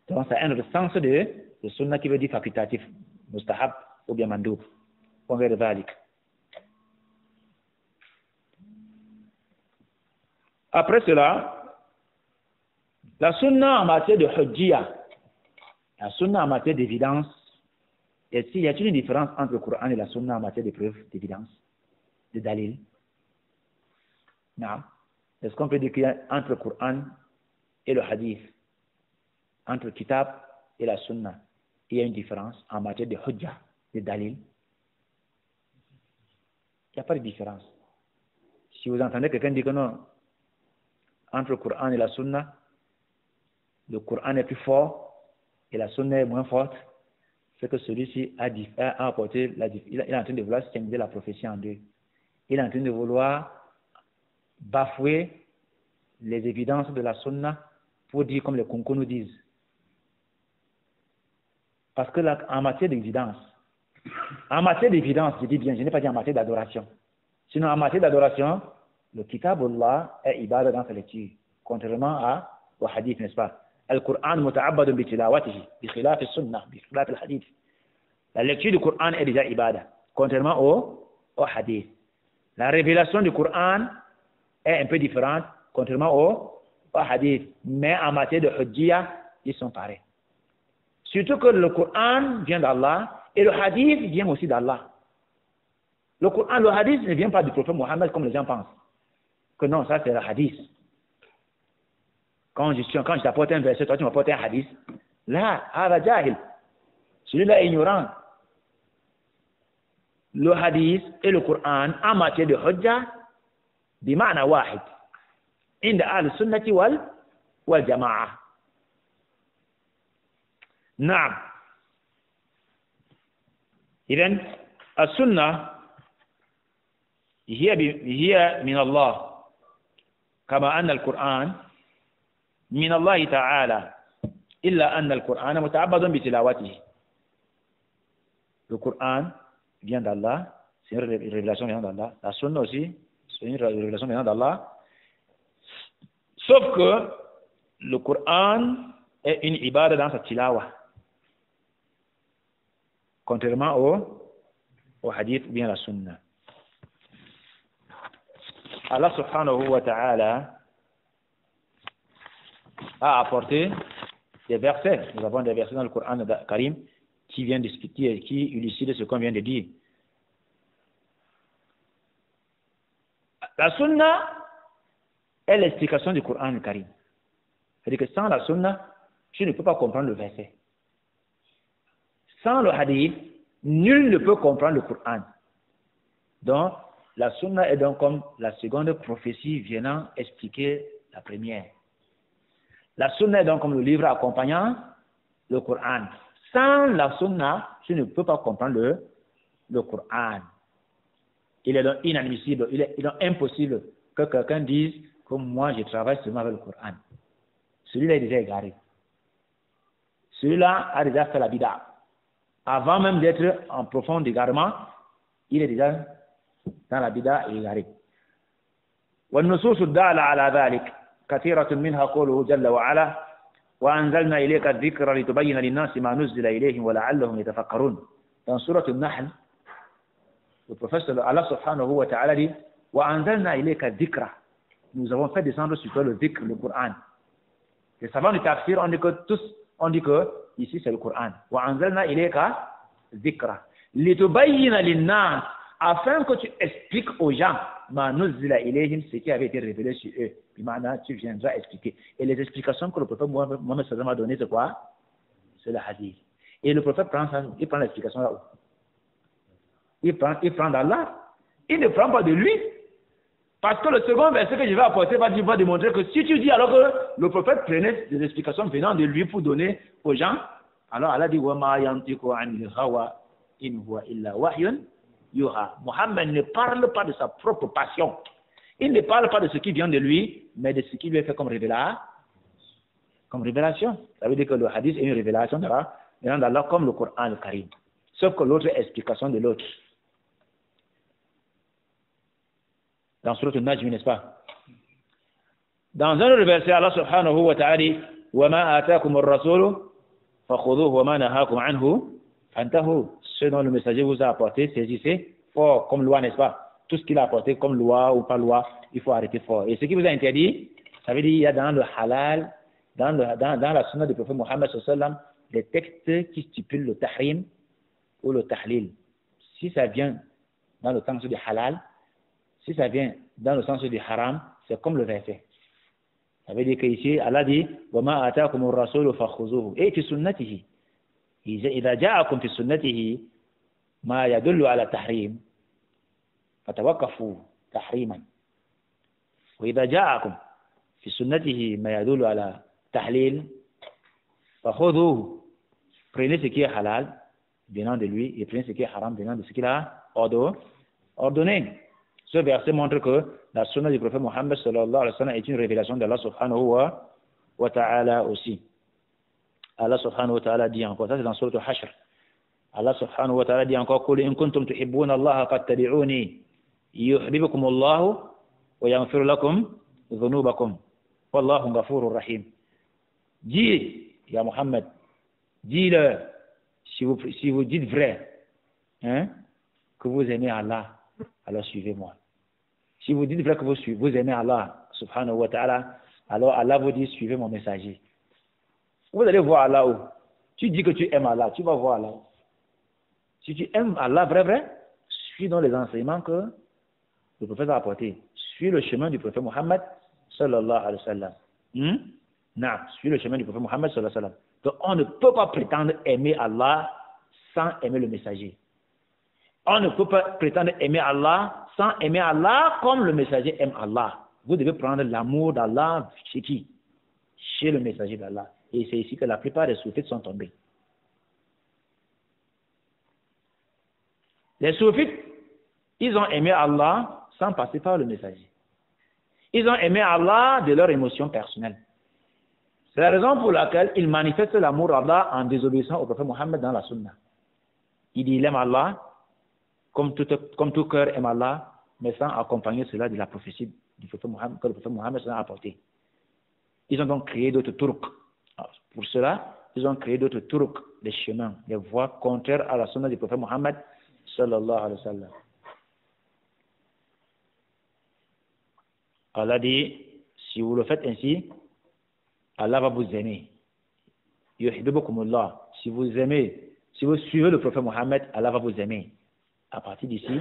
donc c'est un autre sens de sunnah qui veut dire facultatif, mustahab ou bien mandoub. On verra ذلك. Après cela, la sunna en matière de hujjiyah, la sunna en matière d'évidence, y a-t-il une différence entre le Coran et la sunna en matière de preuve, d'évidence, de dalil? Non. Est-ce qu'on peut dire qu'il y a entre le Coran et le hadith, entre le kitab et la sunna, il y a une différence en matière de hujjah, de dalil? Il n'y a pas de différence. Si vous entendez quelqu'un dire que non, entre le Coran et la sunna, le Coran est plus fort et la sunna est moins forte, c'est que celui-ci a apporté, il est en train de vouloir scinder la prophétie en deux. Il est en train de vouloir bafouer les évidences de la sunna pour dire comme les concours nous disent. Parce que là, en matière d'évidence, je dis bien, je n'ai pas dit en matière d'adoration. Sinon, en matière d'adoration, le kitabullah est ibadah dans sa lecture, contrairement au hadith, n'est-ce pas? Al-Qur'an muta'abbadun bi tilawatihi, bi khilaf as-sunnah, bi khilaf al-hadith. La lecture du Coran est déjà ibadah, contrairement au hadith. La révélation du Coran est un peu différente, contrairement au hadith. Mais en matière de hujjiyah, ils sont pareils. Surtout que le Coran vient d'Allah et le hadith vient aussi d'Allah. Le hadith ne vient pas du prophète Mohammed comme les gens pensent. Que non, ça c'est le hadith. Quand je t'apporte un verset, toi tu m'apportes un hadith. Là, hada jahil. Celui-là est ignorant. Le hadith et le Coran en matière de hujjah, bima'na wahid. Inda al-sunnati wal jama'a. Naam. إذن السنة هي من الله كما أن القرآن من الله تعالى إلا أن القرآن متعبد بتلاوته. Le Coran vient d'Allah, c'est une révélation venant d'Allah. La sunna aussi, c'est une révélation venant d'Allah. Sauf que le Coran est une ibadah dans sa tilawa. Contrairement au hadith ou bien la sunna. Allah subhanahu wa ta'ala a apporté des versets. Nous avons des versets dans le Coran Karim qui viennent discuter et qui illustrent ce qu'on vient de dire. La sunna est l'explication du Coran Karim. C'est-à-dire que sans la sunna, je ne peux pas comprendre le verset. Sans le hadith, nul ne peut comprendre le Coran. Donc, la sunna est donc comme la seconde prophétie venant expliquer la première. La sunna est donc comme le livre accompagnant le Coran. Sans la sunna, je ne peux pas comprendre le Coran. Il est donc inadmissible, il est donc impossible que quelqu'un dise que moi je travaille seulement avec le Coran. Celui-là est déjà égaré. Celui-là a déjà fait la bid'a. Avant même d'être en profond égarement, il est déjà dans la bid'a et égaré. والنصوص الدالة على ذلك كثيرة منها قوله جل وعلا وأنزلنا إليك الذكر لتبين للناس ما نزل إليهم ولعلهم يتفكرون. Dans Surat Al-Nahl, le prophète Allah subhanahu wa ta'ala dit وأنزلنا إليك الذكر. Nous avons fait descendre sur toi le dhikr, le Coran. Les savants du tafsir on dit que ici c'est le Coran. وأنزلنا إليك الذكر لتبين للناس, afin que tu expliques aux gens ma nuzila ilayhim, ce qui avait été révélé sur eux. Puis maintenant, tu viendras expliquer. Et les explications que le prophète Mohammed sallallahu a données, c'est quoi? C'est le hadith. Et le prophète prend ça, il prend l'explication là-haut. Il prend d'Allah. Il ne prend pas de lui. Parce que le second verset que je vais apporter va démontrer que si tu dis alors que le prophète prenait des explications venant de lui pour donner aux gens, alors Allah dit wa ma yantiqu anil hawa in huwa illa wahyun yuha. Mohammed ne parle pas de sa propre passion. Il ne parle pas de ce qui vient de lui, mais de ce qui lui est fait comme révélation. comme révélation. Ça veut dire que le hadith est une révélation d'Allah comme le Coran le Karim. Sauf que l'autre explication de l'autre. Dans Surat al-Najm, n'est-ce pas? Dans un autre verset, Allah subhanahu wa ta'ala dit وَمَا آتَاكُمُ الرَّسُولُ فَخُذُوهُ وَمَا نَهَاكُمْ عَنْهُ فَانْتَهُوا. Ce dont le messager vous a apporté, saisissez fort comme loi, n'est-ce pas? Tout ce qu'il a apporté comme loi ou pas loi, il faut arrêter fort. Et ce qui vous a interdit, ça veut dire qu'il y a dans le halal, dans la sunna du prophète Mohammed sallallahu alayhi wa sallam, des textes qui stipulent le tahrim ou le tahlil. Si ça vient dans le sens du halal, si ça vient dans le sens du haram, c'est comme le verset. Ça veut dire qu'ici, Allah dit وَمَا آتَاكُمُ الرَّسُولُ فَخُذُوهُ et في سنته. إذا جاءكم في سنته ما يدل على تحريم فتوقفوا تحريما وإذا جاءكم في سنته ما يدل على تحليل فخذوه. Prenez ce qui est halal venant de lui et prenez ce qui est haram venant de ce qu'il a ordonné. Ce verset montre que la sunna du prophète Mohammed sallallahu alayhi wa sallam est une révélation d'Allah subhanahu wa ta'ala aussi. Allah subhanahu wa ta'ala dit encore, ça c'est dans Surat al-Hashr. Allah subhanahu wa ta'ala dit encore قُلْ إِن كُنْتُمْ تُحِبُّونَ اللَّهَ فَاتَّبِعُونِي يُحْبِبُكُمُ اللَّهُ وَيَغْفِرُ لَكُمْ ذُنُوبَكُمْ وَاللَّهُ غَفُورٌ رَحِيمٌ. Dis, ya Muhammad, dis-le, si vous dites vrai, que vous aimez Allah, alors suivez-moi. Si vous dites vrai que vous aimez Allah, subhanahu wa ta'ala, alors Allah vous dit, suivez mon messager. Vous allez voir Allah où? Tu dis que tu aimes Allah, tu vas voir Allah. Si tu aimes Allah vrai, suis dans les enseignements que le prophète a apportés. Suis le chemin du prophète Mohammed sallallahu alayhi wa sallam. Non, suis le chemin du prophète Mohammed sallallahu alayhi wa sallam. Donc on ne peut pas prétendre aimer Allah sans aimer le messager. On ne peut pas prétendre aimer Allah sans aimer Allah comme le messager aime Allah. Vous devez prendre l'amour d'Allah chez qui? Chez le messager d'Allah. Et c'est ici que la plupart des soufis sont tombés. Les soufis, ils ont aimé Allah sans passer par le messager. Ils ont aimé Allah de leur émotion personnelle. C'est la raison pour laquelle ils manifestent l'amour d'Allah en désobéissant au prophète Mohammed dans la sunna. Il dit il aime Allah comme tout cœur aime Allah, mais sans accompagner cela de la prophétie du prophète Mohammed, que le prophète Mohammed a apporté. Ils ont donc créé d'autres turuq. Pour cela, ils ont créé d'autres turuq, des chemins, des voies contraires à la sunna du prophète Mohammed sallallahu alayhi wa sallam. Allah dit, si vous le faites ainsi, Allah va vous aimer. Yuhibbukumullah. Si vous suivez le prophète Mohammed, Allah va vous aimer. À partir d'ici,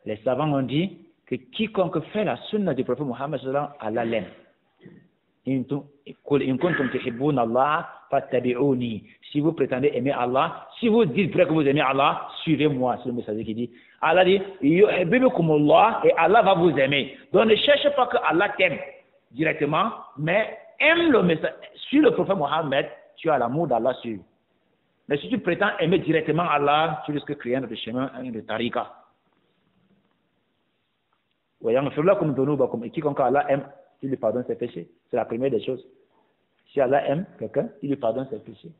les savants ont dit que quiconque fait la sunna du prophète Mohammed sallallahu alayhi wa sallam, Allah l'aime. Si vous prétendez aimer Allah, si vous dites vrai que vous aimez Allah, suivez-moi. C'est le messager qui dit. Allah dit, yuhibbukumullah, et Allah va vous aimer. Donc ne cherchez pas que Allah t'aime directement, mais aime le message. Suis le prophète Mohammed, tu as l'amour d'Allah sur. Mais si tu prétends aimer directement Allah, tu risques de créer un autre chemin, un de tariqa. Et quiconque Allah aime, il lui pardonne ses péchés. C'est la première des choses. Si Allah aime quelqu'un, il lui pardonne ses péchés.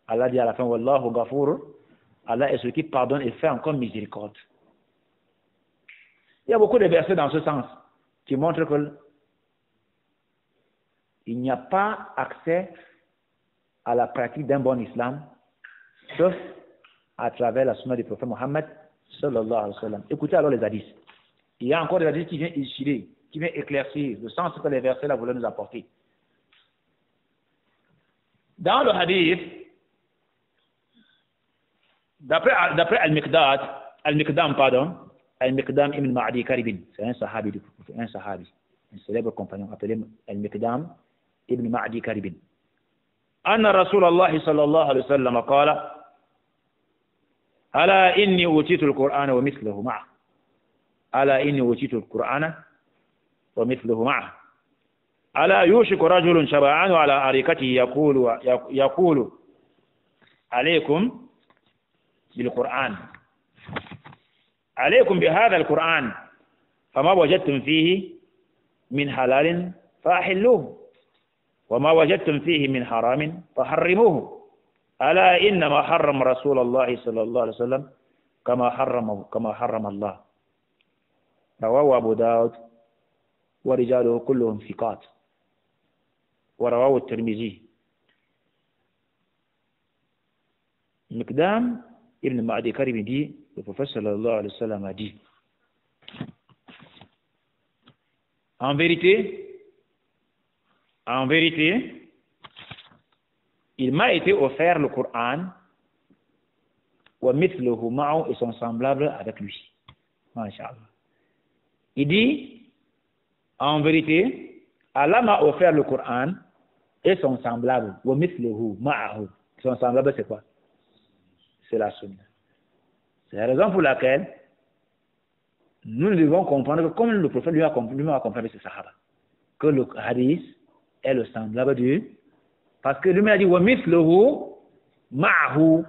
Allah dit à la fin, Wallahu ghafur. Allah est celui qui pardonne et fait encore miséricorde. Il y a beaucoup de versets dans ce sens qui montrent qu'il n'y a pas accès à la pratique d'un bon islam sauf à travers la sunna du prophète Mohammed sallallahu alayhi wa sallam. Écoutez alors les hadiths. Il y a encore des hadiths qui viennent illustrer, qui viennent éclaircir le sens que les versets là voulaient nous apporter. Dans le hadith, d'après Al-Miqdam ibn Ma'adi Karibin, c'est un sahabi, un célèbre compagnon appelé Al-Miqdam ibn Ma'adi Karibin. أن رسول الله صلى الله عليه وسلم قال ألا إني أوتيت القرآن ومثله معه ألا إني أوتيت القرآن ومثله معه ألا يوشك رجل شبعان على أريكته يقول عليكم بالقرآن عليكم بهذا القرآن فما وجدتم فيه من حلال فأحلوه. فما وجدتم فيه من حرام فاجتنبوه. فإن كان فيه شيء من حلال فكلوه وما وجدتم فيه من حرام فاجتنبوه. فإن كان فيه شيء من حرام فاجتنبوه. فإن كان فيه شيء من حلال فكلوه وما وجدتم فيه من حرام فاجتنبوه. عليكم بهذا القرآن فما وجدتم فيه وما وجدتم فيه من حرام فحرموه ألا إنما حرم رسول الله صلى الله عليه وسلم كما حرم الله رواه أبو داود ورجاله كلهم ثقات ورواه الترمذي. Miqdam ibn Ma'di Karib dit, le prophète sallallahu alayhi wa sallam a dit, en vérité, il m'a été offert le Coran, wa mithluhu ma'u, et son semblable avec lui. Masha'Allah. Il dit, en vérité, Allah m'a offert le Coran et son semblable, wa mithluhu ma'ahu. Son semblable, c'est quoi? C'est la sunna. C'est la raison pour laquelle nous devons comprendre que comme le prophète lui a compris avec ses sahaba, que le hadith est le semblable du, parce que lui a dit wa mithluhu ma'ahu,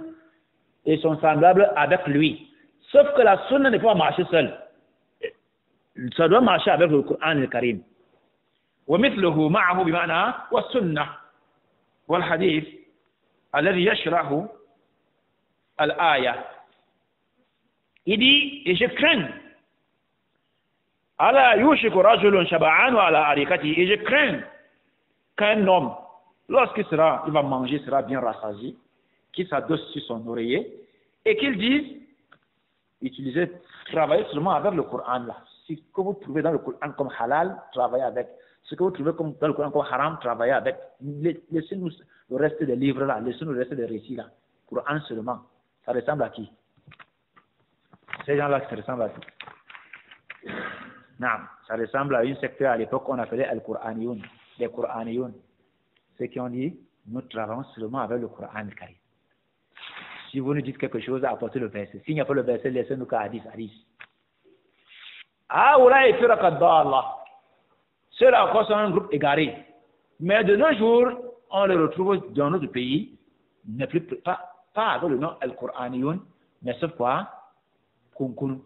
et son semblable avec lui. Sauf que la sunna ne peut pas marcher seule. Ça doit marcher avec le Coran al-Karim. Wa mithluhu ma'ahu bima'na wa sunna wal hadith alladhi yashrahu al-aya. Il dit, et je crains, ala yushiku rajulun shaba'an wa ala arikati, et je crains qu'un homme, lorsqu'il va manger, sera bien rassasié, qu'il s'adosse sur son oreiller, et qu'il dise, utilisez, travaillez seulement avec le Coran là. Ce que vous trouvez dans le Coran comme halal, travaillez avec. Ce que vous trouvez dans le Coran comme haram, travaillez avec. Laissez-nous le reste des livres là, laissez-nous le reste des récits là. Coran seulement. Ça ressemble à qui? Ces gens-là, ça ressemble à qui? Non, ça ressemble à une secte à l'époque qu'on appelait Al-Qur'aniyoun, les Qur'aniyoun. Ceux qui ont dit, nous travaillons seulement avec le Coran al-Karim. Si vous nous dites quelque chose, apportez le verset. S'il n'y a pas le verset, laissez-nous qu'à hadith. Ah, voilà, et Allah. Ceux-là encore sont un groupe égaré. Mais de nos jours, on les retrouve dans notre pays, ne plus pas avec le nom Al-Qur'aniyoun, mais sauf quoi? Kunkun.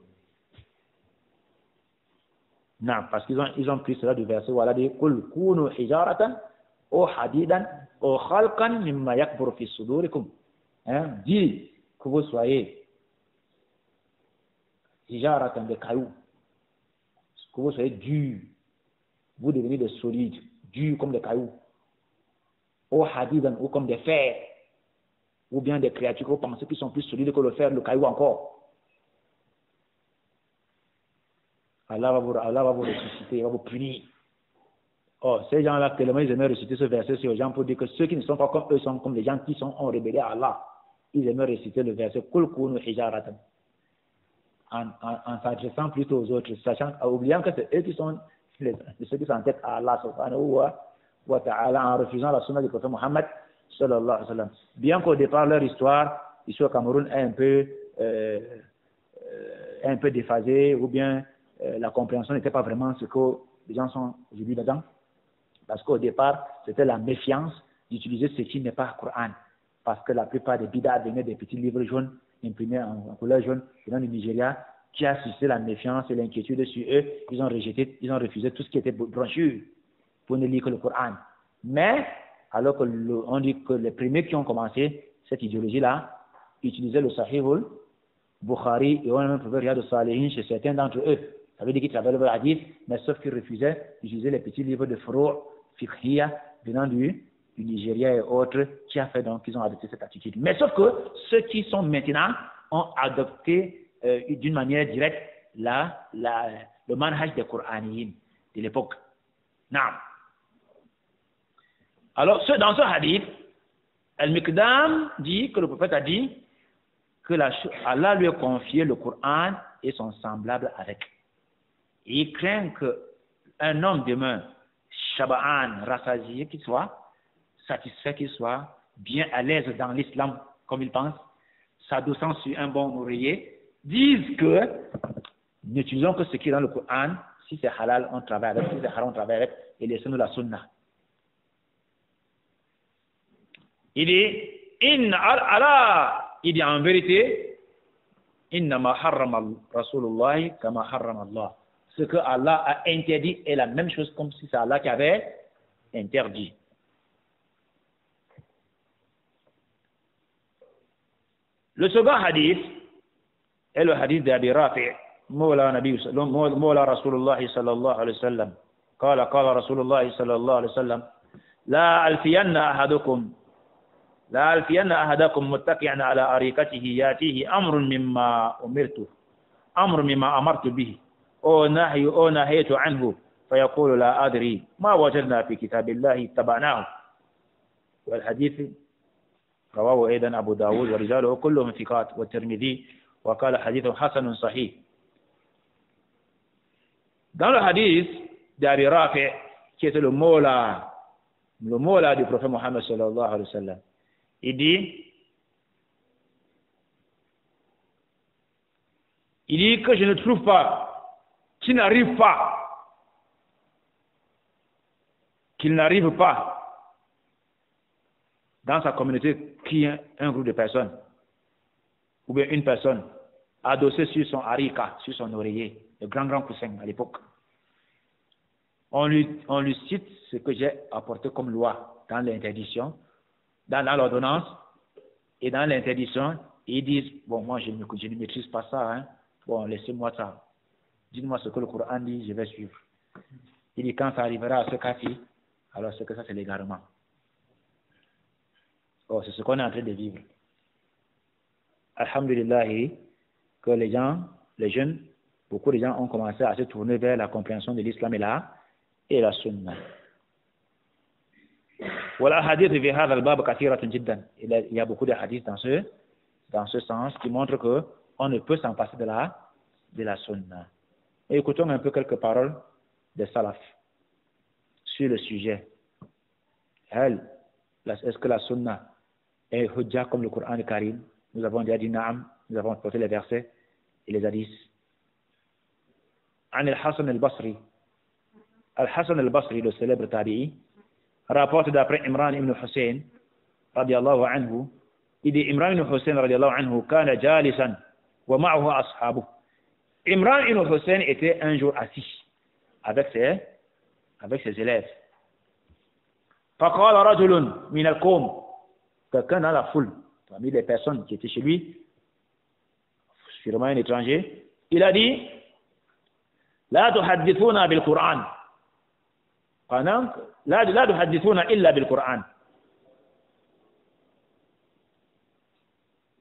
Non, parce qu'ils ont pris cela du verset, voilà, dit Kul kunu hijaratan ou hadidan ou khalqan mimma yakbur fi sudurikum. Dis que vous soyez hijaratan, des cailloux, que vous soyez dur, vous devenez des solides, durs comme des cailloux, ou hadidan, ou comme des fers, ou bien des créatures que vous pensez qui sont plus solides que le fer, le caillou encore. Allah va vous ressusciter, il va vous punir. Oh, ces gens-là, tellement ils aimaient réciter ce verset sur les gens pour dire que ceux qui ne sont pas comme eux sont comme les gens qui ont rébellé à Allah. Ils aimaient réciter le verset Kul kunu hijaratan, en s'adressant plutôt aux autres, oubliant que c'est eux qui sont ceux qui sont en tête à Allah subhanahu wa ta'ala, en refusant la sunna du prophète Muhammad sallallahu alayhi wa sallam. Bien qu'au départ leur histoire ici au Cameroun est un peu déphasée, ou bien la compréhension n'était pas vraiment ce que les gens sont aujourd'hui dedans, parce qu'au départ c'était la méfiance d'utiliser ce qui n'est pas Coran, parce que la plupart des bid'ah venaient des petits livres jaunes imprimés en couleur jaune venant du Nigeria, qui a suscité la méfiance et l'inquiétude sur eux. Ils ont refusé tout ce qui était brochure pour ne lire que le Coran. Mais alors que on dit que les premiers qui ont commencé cette idéologie-là utilisaient le Sahihul Bukhari, et on a même trouvé Riyad al-Salihin chez certains d'entre eux. Ça veut dire qu'ils travaillaient le hadith, mais sauf qu'ils refusaient d'utiliser les petits livres de furu' fiqhiyya venant du Nigeria et autres, qui a fait donc qu'ils ont adopté cette attitude. Mais sauf que ceux qui sont maintenant ont adopté d'une manière directe le manhaj des Qur'aniyin de l'époque. Naam. Alors, dans ce hadith, Al-Miqdam dit que le prophète a dit que Allah lui a confié le Coran et son semblable avec. Et il craint qu'un homme demeure shaba'an, rassasié, qu'il soit satisfait, qu'il soit bien à l'aise dans l'islam, comme il pense, s'adossant sur un bon oreiller, disent que n'utilisons que ce qui est dans le Coran. Si c'est halal, on travaille avec, si c'est haram, on travaille avec, et laissez-nous la sunna. Il dit en vérité, innama harrama Rasulullah kama harrama Allah. Ce que Allah a interdit est la même chose comme si c'est Allah qui avait interdit. Le second hadith est le hadith d'Abi Rafi', Mawla Rasulullah sallallahu alayhi wa sallam. قال رسول الله صلى الله عليه وسلم لا ألفين أحدكم متكئا على أريكته يأتيه أمر مما أمرت به أو نهيت عنه فيقول لا أدري ما وجدنا في كتاب الله اتبعناه. والحديث رواه أيضا أبو داود ورجاله كلهم ثقات والترمذي وقال حديث حسن صحيح. Dans le hadith d'Abi Rafi', qui était le Mawla du prophète Mohammed sallallahu alayhi wa sallam, il dit que je ne trouve pas, qu'il n'arrive pas dans sa communauté qui est un groupe de personnes ou bien une personne adossée sur son harika, sur son oreiller, le grand coussin à l'époque. On lui cite ce que j'ai apporté comme loi dans l'interdiction, dans l'ordonnance et dans l'interdiction. Ils disent, bon, moi je ne maîtrise pas ça, hein. Bon, laissez-moi ça. Dites-moi ce que le Coran dit, je vais suivre. Il dit, quand ça arrivera à ce cas-ci, alors c'est que ça c'est l'égarement. Oh, c'est ce qu'on est en train de vivre. Alhamdulillah, que les jeunes, beaucoup de gens ont commencé à se tourner vers la compréhension de l'islam et la sunna. والأحاديث في هذا الباب كثيرة جدا. Il y a beaucoup de hadiths dans ce sens qui montrent que on ne peut s'en passer de la sunna. Et écoutons un peu quelques paroles des salaf sur le sujet. Est-ce que la sunna est hujja comme le Coran Karim? Nous avons déjà dit na'am, nous avons porté les versets et les hadiths. عن الحسن البصري. Al-Hassan al-Basri, le célèbre tabi'i, rapporte d'après Imran ibn Hussein, radiallahu anhu, il dit Imran ibn Hussein, radiallahu anhu, kana jalisan wa ma'ahu ashabu. Imran ibn Hussein était un jour assis avec ses élèves. Faqala rajulun min al-qawm, quelqu'un dans la foule, parmi les personnes qui étaient chez lui, sûrement un étranger, il a dit la tuhaddithuna bil Qur'an. لا تحدثون إلا بالقرآن.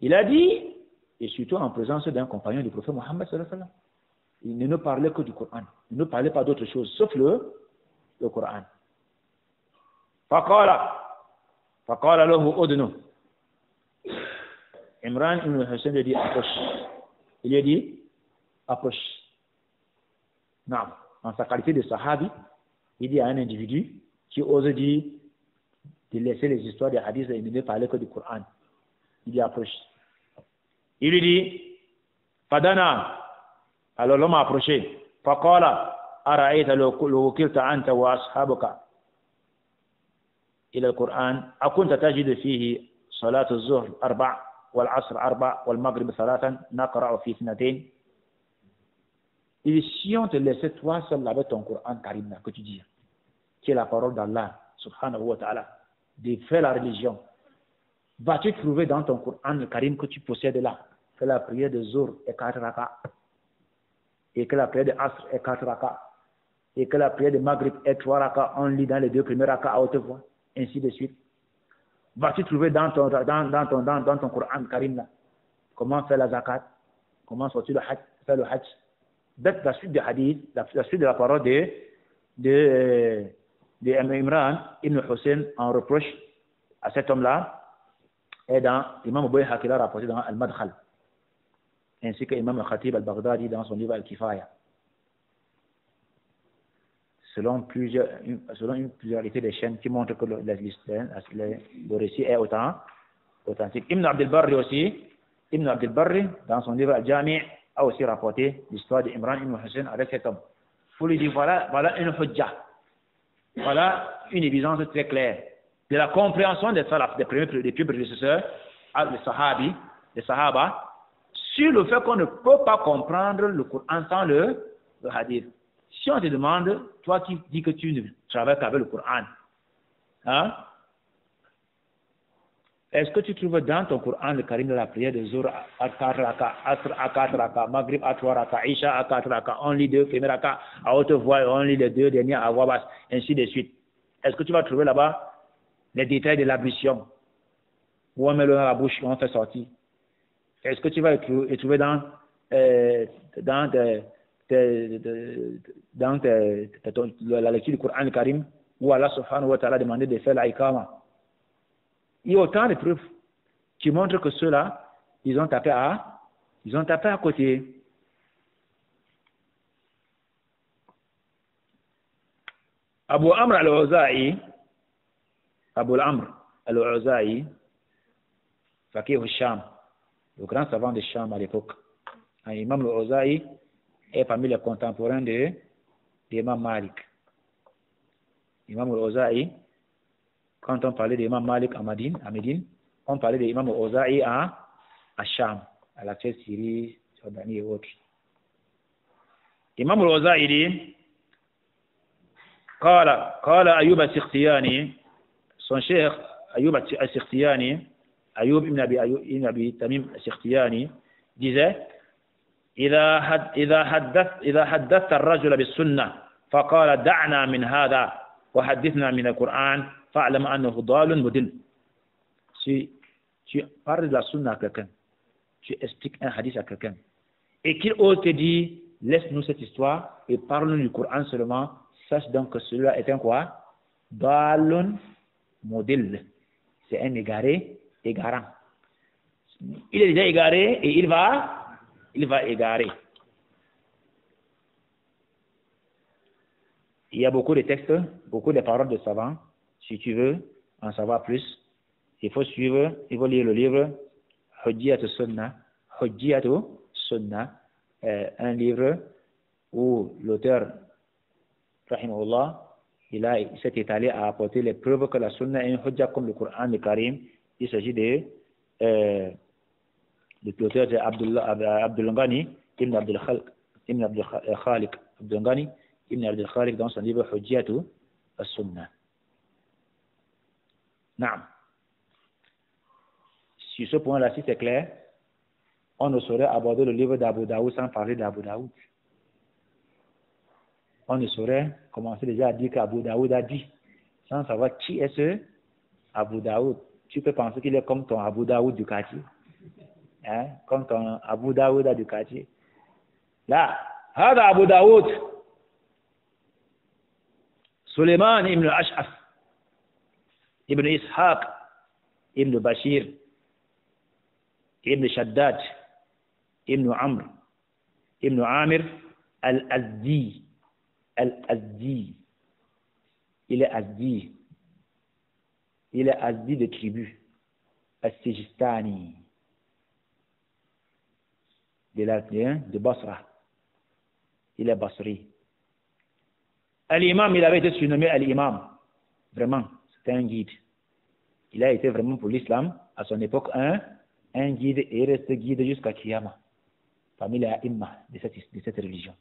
Il a dit, et surtout en présence d'un compagnon du prophète Mohammed sallallahu alayhi wa sallam, il ne nous parlait que du Coran. Il ne nous parlait pas d'autre chose, sauf le Coran. فقال له أدنو. Imran ibn Hussein lui dit, approche. Il lui a dit, approche. Non, en sa qualité de sahabi, il dit à un individu qui ose dire de laisser les histoires des hadiths et ne parler que du Coran. Il lui approche. Il lui dit, Fadana. Alors l'homme a approché. Faqala, ara'ayta law wakilta anta wa ashabuka ila al-Quran, akunta tajidu fihi salat az-zuhr 4 wal 'asr 4 wal maghrib 3 naqra'u fi 2. Et si on te laissait toi seul avec ton Coran Karim que tu dis, qui est la parole d'Allah, subhanahu wa ta'ala, de faire la religion, vas-tu trouver dans ton Coran Karim que tu possèdes là, que la prière de Zuhr est 4 raka, et que la prière de Asr est 4 raka, et que la prière de Maghrib est 3 raka, on lit dans les 2 premiers raka à haute voix, ainsi de suite. Vas-tu trouver dans ton Coran Karim là, comment faire la zakat, comment sortir le hajj, faire le hajj. D'être la suite de hadith, la suite de la parole de Imran ibn Hussein en reproche à cet homme-là est dans Imam Abu Haqi l'a rapporté dans Al-Madkhal, ainsi que Imam Khatib al-Baghdadi dans son livre Al-Kifaya. Selon une pluralité des chaînes qui montrent que le récit est authentique. Ibn Abdel Barri aussi, dans son livre Al-Jami' a aussi rapporté l'histoire d'Imran ibn Hussein avec cet homme. Il faut lui dire, voilà une hujja. Voilà une évidence très claire de la compréhension des salaf, des plus prédécesseurs, les sahaba, sur le fait qu'on ne peut pas comprendre le Coran sans le hadith. Si on te demande, toi qui dis que tu ne travailles qu'avec le Coran, hein, est-ce que tu trouves dans ton Coran le Karim de la prière de Zohr à 4 raka, Asr à 4 raka, Maghrib à 3 raka, Isha à 4 raka, on lit 2 premiers raka à haute voix et on lit les 2 derniers à voix basse, ainsi de suite. Est-ce que tu vas trouver là-bas les détails de l'ablution, où on met l'eau dans la bouche et on fait sortir? Est-ce que tu vas trouver dans la lecture du Coran Karim où Allah subhanahu wa ta'ala demandé de faire la ikama? Il y a autant de preuves qui montrent que ceux-là, ils ont tapé à côté. Abu Amr al-Auza'i, Faqih al-Sham, le grand savant de Sham à l'époque. Imam al-Auza'i est parmi les contemporains d'Imam Malik. Imam al-Auza'i, quand on parlait d'Imam Malik à Médine, on parlait d'Imam al-Auza'i à Sham, à l'actuelle Syrie, Jordanie et autres. Imam al-Auza'i dit, قال أيوب السختياني, son cher Ayoub al-Sikhtiyani, Ayoub ibn Abi Tamim al-Sikhtiyani, disait إذا حدثت الرجل بالسنة فقال دعنا من هذا وحدثنا من القرآن فاعلم أنه ضال مضل. Si tu parles de la sunna à quelqu'un, tu expliques un hadith à quelqu'un, et qu'il ose te dire laisse-nous cette histoire et parle-nous du Coran seulement, sache donc que celui-là est un quoi? Dalun modil. C'est un égaré, égarant. Il est déjà égaré et il va égarer. Il y a beaucoup de textes, beaucoup de paroles de savants. Si tu veux en savoir plus, il faut lire le livre Hujjatu Sunnah, un livre où l'auteur, rahimahullah, il s'est étalé à apporter les preuves que la Sunna est une Hujja comme le Coran, le Karim. Il s'agit de l'auteur de Abdul Ghani Ibn Abdul Khaliq dans son livre Hujjatu Sunnah. Naam. Sur ce point-là, si c'est clair, on ne saurait aborder le livre d'Abu Daoud sans parler d'Abu Daoud. On ne saurait commencer déjà à dire qu'Abu Daoud a dit, sans savoir qui est ce Abu Daoud. Tu peux penser qu'il est comme ton Abu Daoud du quartier. Comme ton Abu Daoud du quartier. Là, هذا Abu Daoud, Suleiman ibn al-Ash'af, ibn Ishaq, ibn Bashir, ibn Shaddad, ibn Amr, ibn Amir al-Azdi. Il est Azdi de tribu, Al-Sijistani, de Basra. Il est Basri. Al-Imam, il avait été surnommé Al-Imam. Vraiment, c'était un guide. Il a été vraiment pour l'islam, à son époque, un guide et il reste guide jusqu'à Kiyama, parmi les A'imma de cette religion.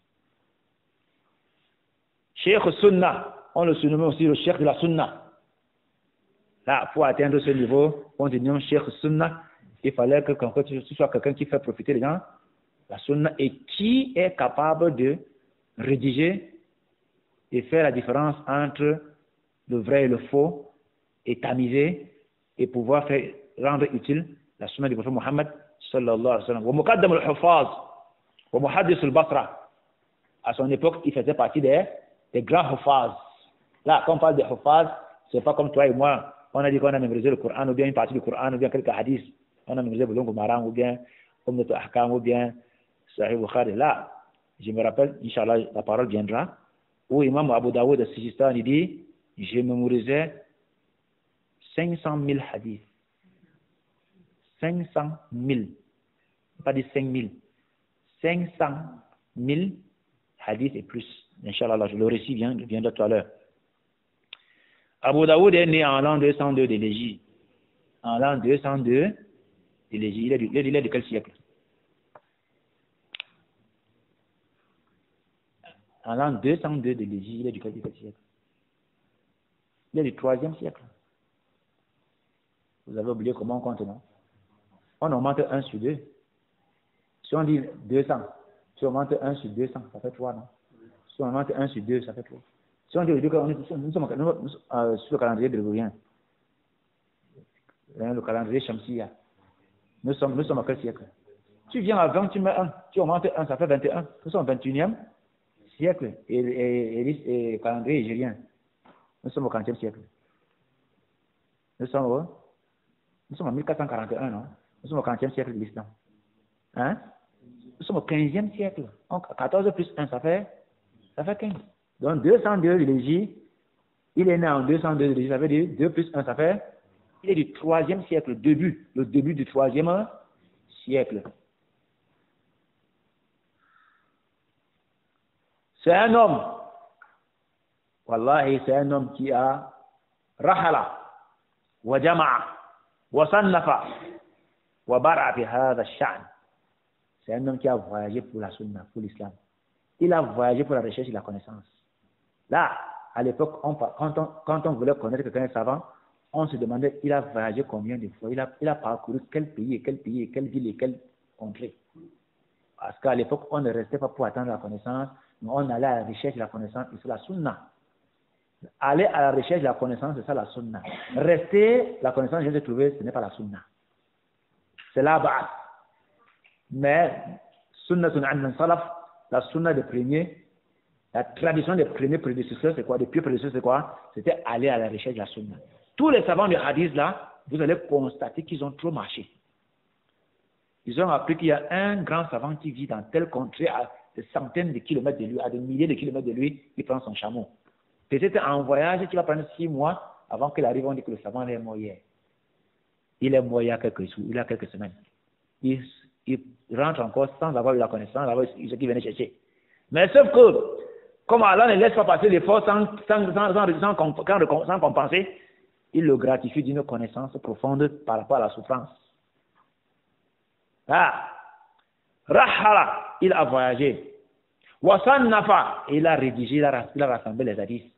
Cheikh Sunnah, on le surnomme aussi le Cheikh de la Sunnah. Là, pour atteindre ce niveau, on dit non, Cheikh Sunnah, il fallait que tu sois quelqu'un qui fait profiter les gens la Sunnah et qui est capable de rédiger et faire la différence entre le vrai et le faux et tamiser et pouvoir rendre utile la Sunnah du prophète Mohammed sallallahu alayhi wa sallam. Wa muqaddam al-Hufaz wa muhaddis al-Basra. À son époque, il faisait partie des grands Hufaz. Là, quand on parle de Hufaz, c'est pas comme toi et moi. On a dit qu'on a mémorisé le Coran, ou bien une partie du Coran, ou bien quelques hadiths. On a mémorisé Bulugh al-Maram, ou bien Umdat al-Ahkam, ou bien Sahih Bukhari. Là, je me rappelle, Inch'Allah, la parole viendra, où Imam Abu Daoud al-Sijistani dit, j'ai mémorisé 500 000 hadiths. 500 000. Pas dit 5 000. 500 000 hadiths et plus. Inch'Allah, le récit viendra tout à l'heure. Abu Daoud est né en l'an 202 de l'Égypte. En l'an 202 de l'Égypte. Il est de quel siècle? En l'an 202 de l'Égypte, il est du quel siècle? Il est du 3e siècle. Vous avez oublié comment on compte, non? On augmente 1 sur 2. Si on dit 200, si on augmente 1 sur 200, ça fait 3, non? Si on augmente 1 sur 2, ça fait 3. Si on dit nous sommes sur le calendrier grégorien, le calendrier Shamsiya, nous sommes à quel siècle? Tu viens à 20, tu mets 1, tu augmentes 1, ça fait 21. Nous sommes au 21e siècle. Et le calendrier nigérien, nous sommes au 40e siècle. Nous sommes en 1441, non? Nous sommes au 40e siècle de l'islam. Hein? Nous sommes au 15e siècle. Donc, 14 plus 1, ça fait 15. Donc, 202 de l'Égypte, il est né en 202 de l'Égypte, ça veut dire 2 plus 1, ça fait, il est du 3e siècle, le début du 3e siècle. C'est un homme, wallahi, c'est un homme qui a rahala, wa jama'a, wa sannafa, wa bara'a fi hadha ash-sha'n. C'est un homme qui a voyagé pour la sunna, pour l'islam. Il a voyagé pour la recherche de la connaissance. Là, à l'époque, quand on voulait connaître quelqu'un savant, on se demandait, il a voyagé combien de fois, il a parcouru quel pays, quelle ville et quelle contrée. Parce qu'à l'époque, on ne restait pas pour attendre la connaissance, mais on allait à la recherche de la connaissance, et c'est la sunna. Aller à la recherche de la connaissance, c'est ça la sunna. Rester, la connaissance, je viens de trouver, ce n'est pas la sunna. C'est la base. Mais, sunna salaf, la sunna des premiers, la tradition des premiers prédécesseurs, c'est quoi? Des pieux prédécesseurs, c'est quoi? C'était aller à la recherche de la sunna. Tous les savants du hadith, là, vous allez constater qu'ils ont trop marché. Ils ont appris qu'il y a un grand savant qui vit dans tel contrée à des centaines de kilomètres de lui, à des milliers de kilomètres de lui, il prend son chameau. Peut-être en voyage, qui va prendre 6 mois avant qu'il arrive, on dit que le savant est mort hier. Il est mort il y a quelques semaines. Il rentre encore sans avoir eu la connaissance, sans avoir eu ce qu'il venait chercher. Mais sauf que, comme Allah ne laisse pas passer l'effort sans compenser, il le gratifie d'une connaissance profonde par rapport à la souffrance. Ah, Rahala, il a voyagé. Wasan Nafa, il a rédigé, il a rassemblé les hadiths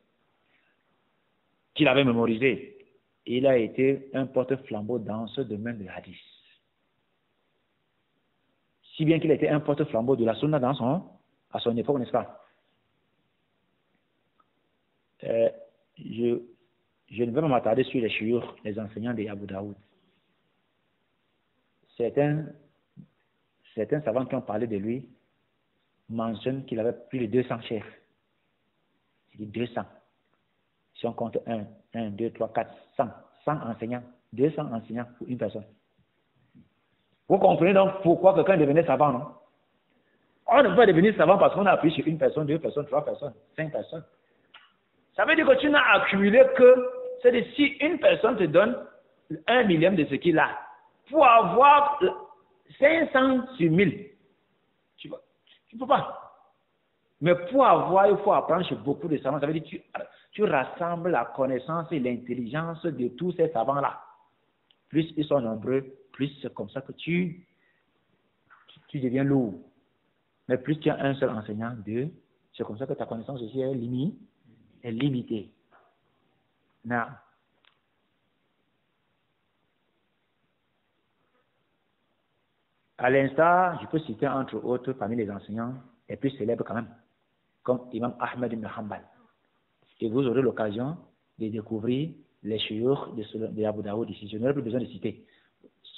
qu'il avait mémorisés. Il a été un porte-flambeau dans ce domaine de hadith. Si bien qu'il était un porte-flambeau de la sunna à son époque, n'est-ce pas? Je ne vais pas m'attarder sur les chouyours, les enseignants de Abu Daoud. Certains savants qui ont parlé de lui mentionnent qu'il avait plus de 200 chefs. C'est 200. Si on compte 1, 2, 3, 4, 100 enseignants. 200 enseignants pour une personne. Vous comprenez donc pourquoi quelqu'un devenait savant, non? On ne peut pas devenir savant parce qu'on a appris sur une personne, 2 personnes, 3 personnes, 5 personnes. Ça veut dire que tu n'as accumulé que, c'est-à-dire si une personne te donne 1 millième de ce qu'il a, pour avoir 500 sur 1000, tu ne peux pas. Mais pour avoir, il faut apprendre chez beaucoup de savants. Ça veut dire que tu rassembles la connaissance et l'intelligence de tous ces savants-là. Plus ils sont nombreux, plus c'est comme ça que tu deviens lourd. Mais plus tu as un seul enseignant, 2, c'est comme ça que ta connaissance aussi est limitée. Non. À l'instar, je peux citer entre autres parmi les enseignants les plus célèbres quand même, comme Imam Ahmed ibn Hanbal. Et vous aurez l'occasion de découvrir les chouyours de Abu Daoud ici. Je n'aurai plus besoin de citer.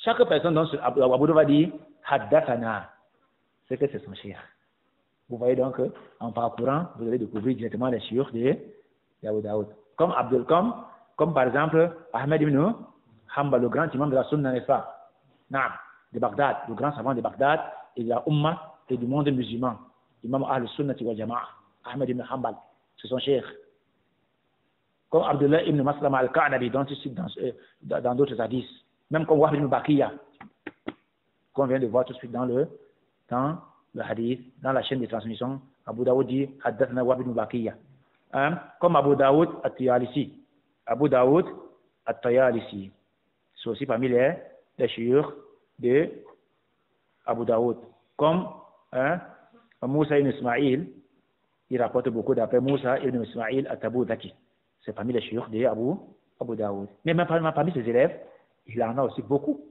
Chaque personne dans Abu Daoud va dire Haddathana. C'est que c'est son cheikh. Vous voyez donc, en parcourant, vous allez découvrir directement les chouyours de Abu Daoud. Comme par exemple Ahmed ibn Hanbal, le grand imam de la Sunna, n'est-ce pas? Naam, de Bagdad, le grand savant de Bagdad et de la Ummah et du monde musulman. Imam Ahl-Sunnah wal Jama'a, Ahmed ibn Hanbal, c'est son cheikh. Comme Abdullah ibn Maslama al-Ka'nabi, dont il cite dans d'autres hadiths. Même comme Wahb ibn Baqiya, qu'on vient de voir tout de suite dans le hadith, dans la chaîne de transmission. Abu Daoud dit Haddathna Wahb ibn Baqiya. Comme Abu Daoud at-Tayalisi. Abu Daoud at-Tayalisi. C'est aussi parmi les chouyours de Abu Daoud. Comme Moussa ibn Ismaïl, il rapporte beaucoup d'après Moussa ibn Ismaïl at-Tabuzaki. C'est parmi les chouyours de Abu Daoud. Mais même parmi ses élèves, Il en a aussi beaucoup.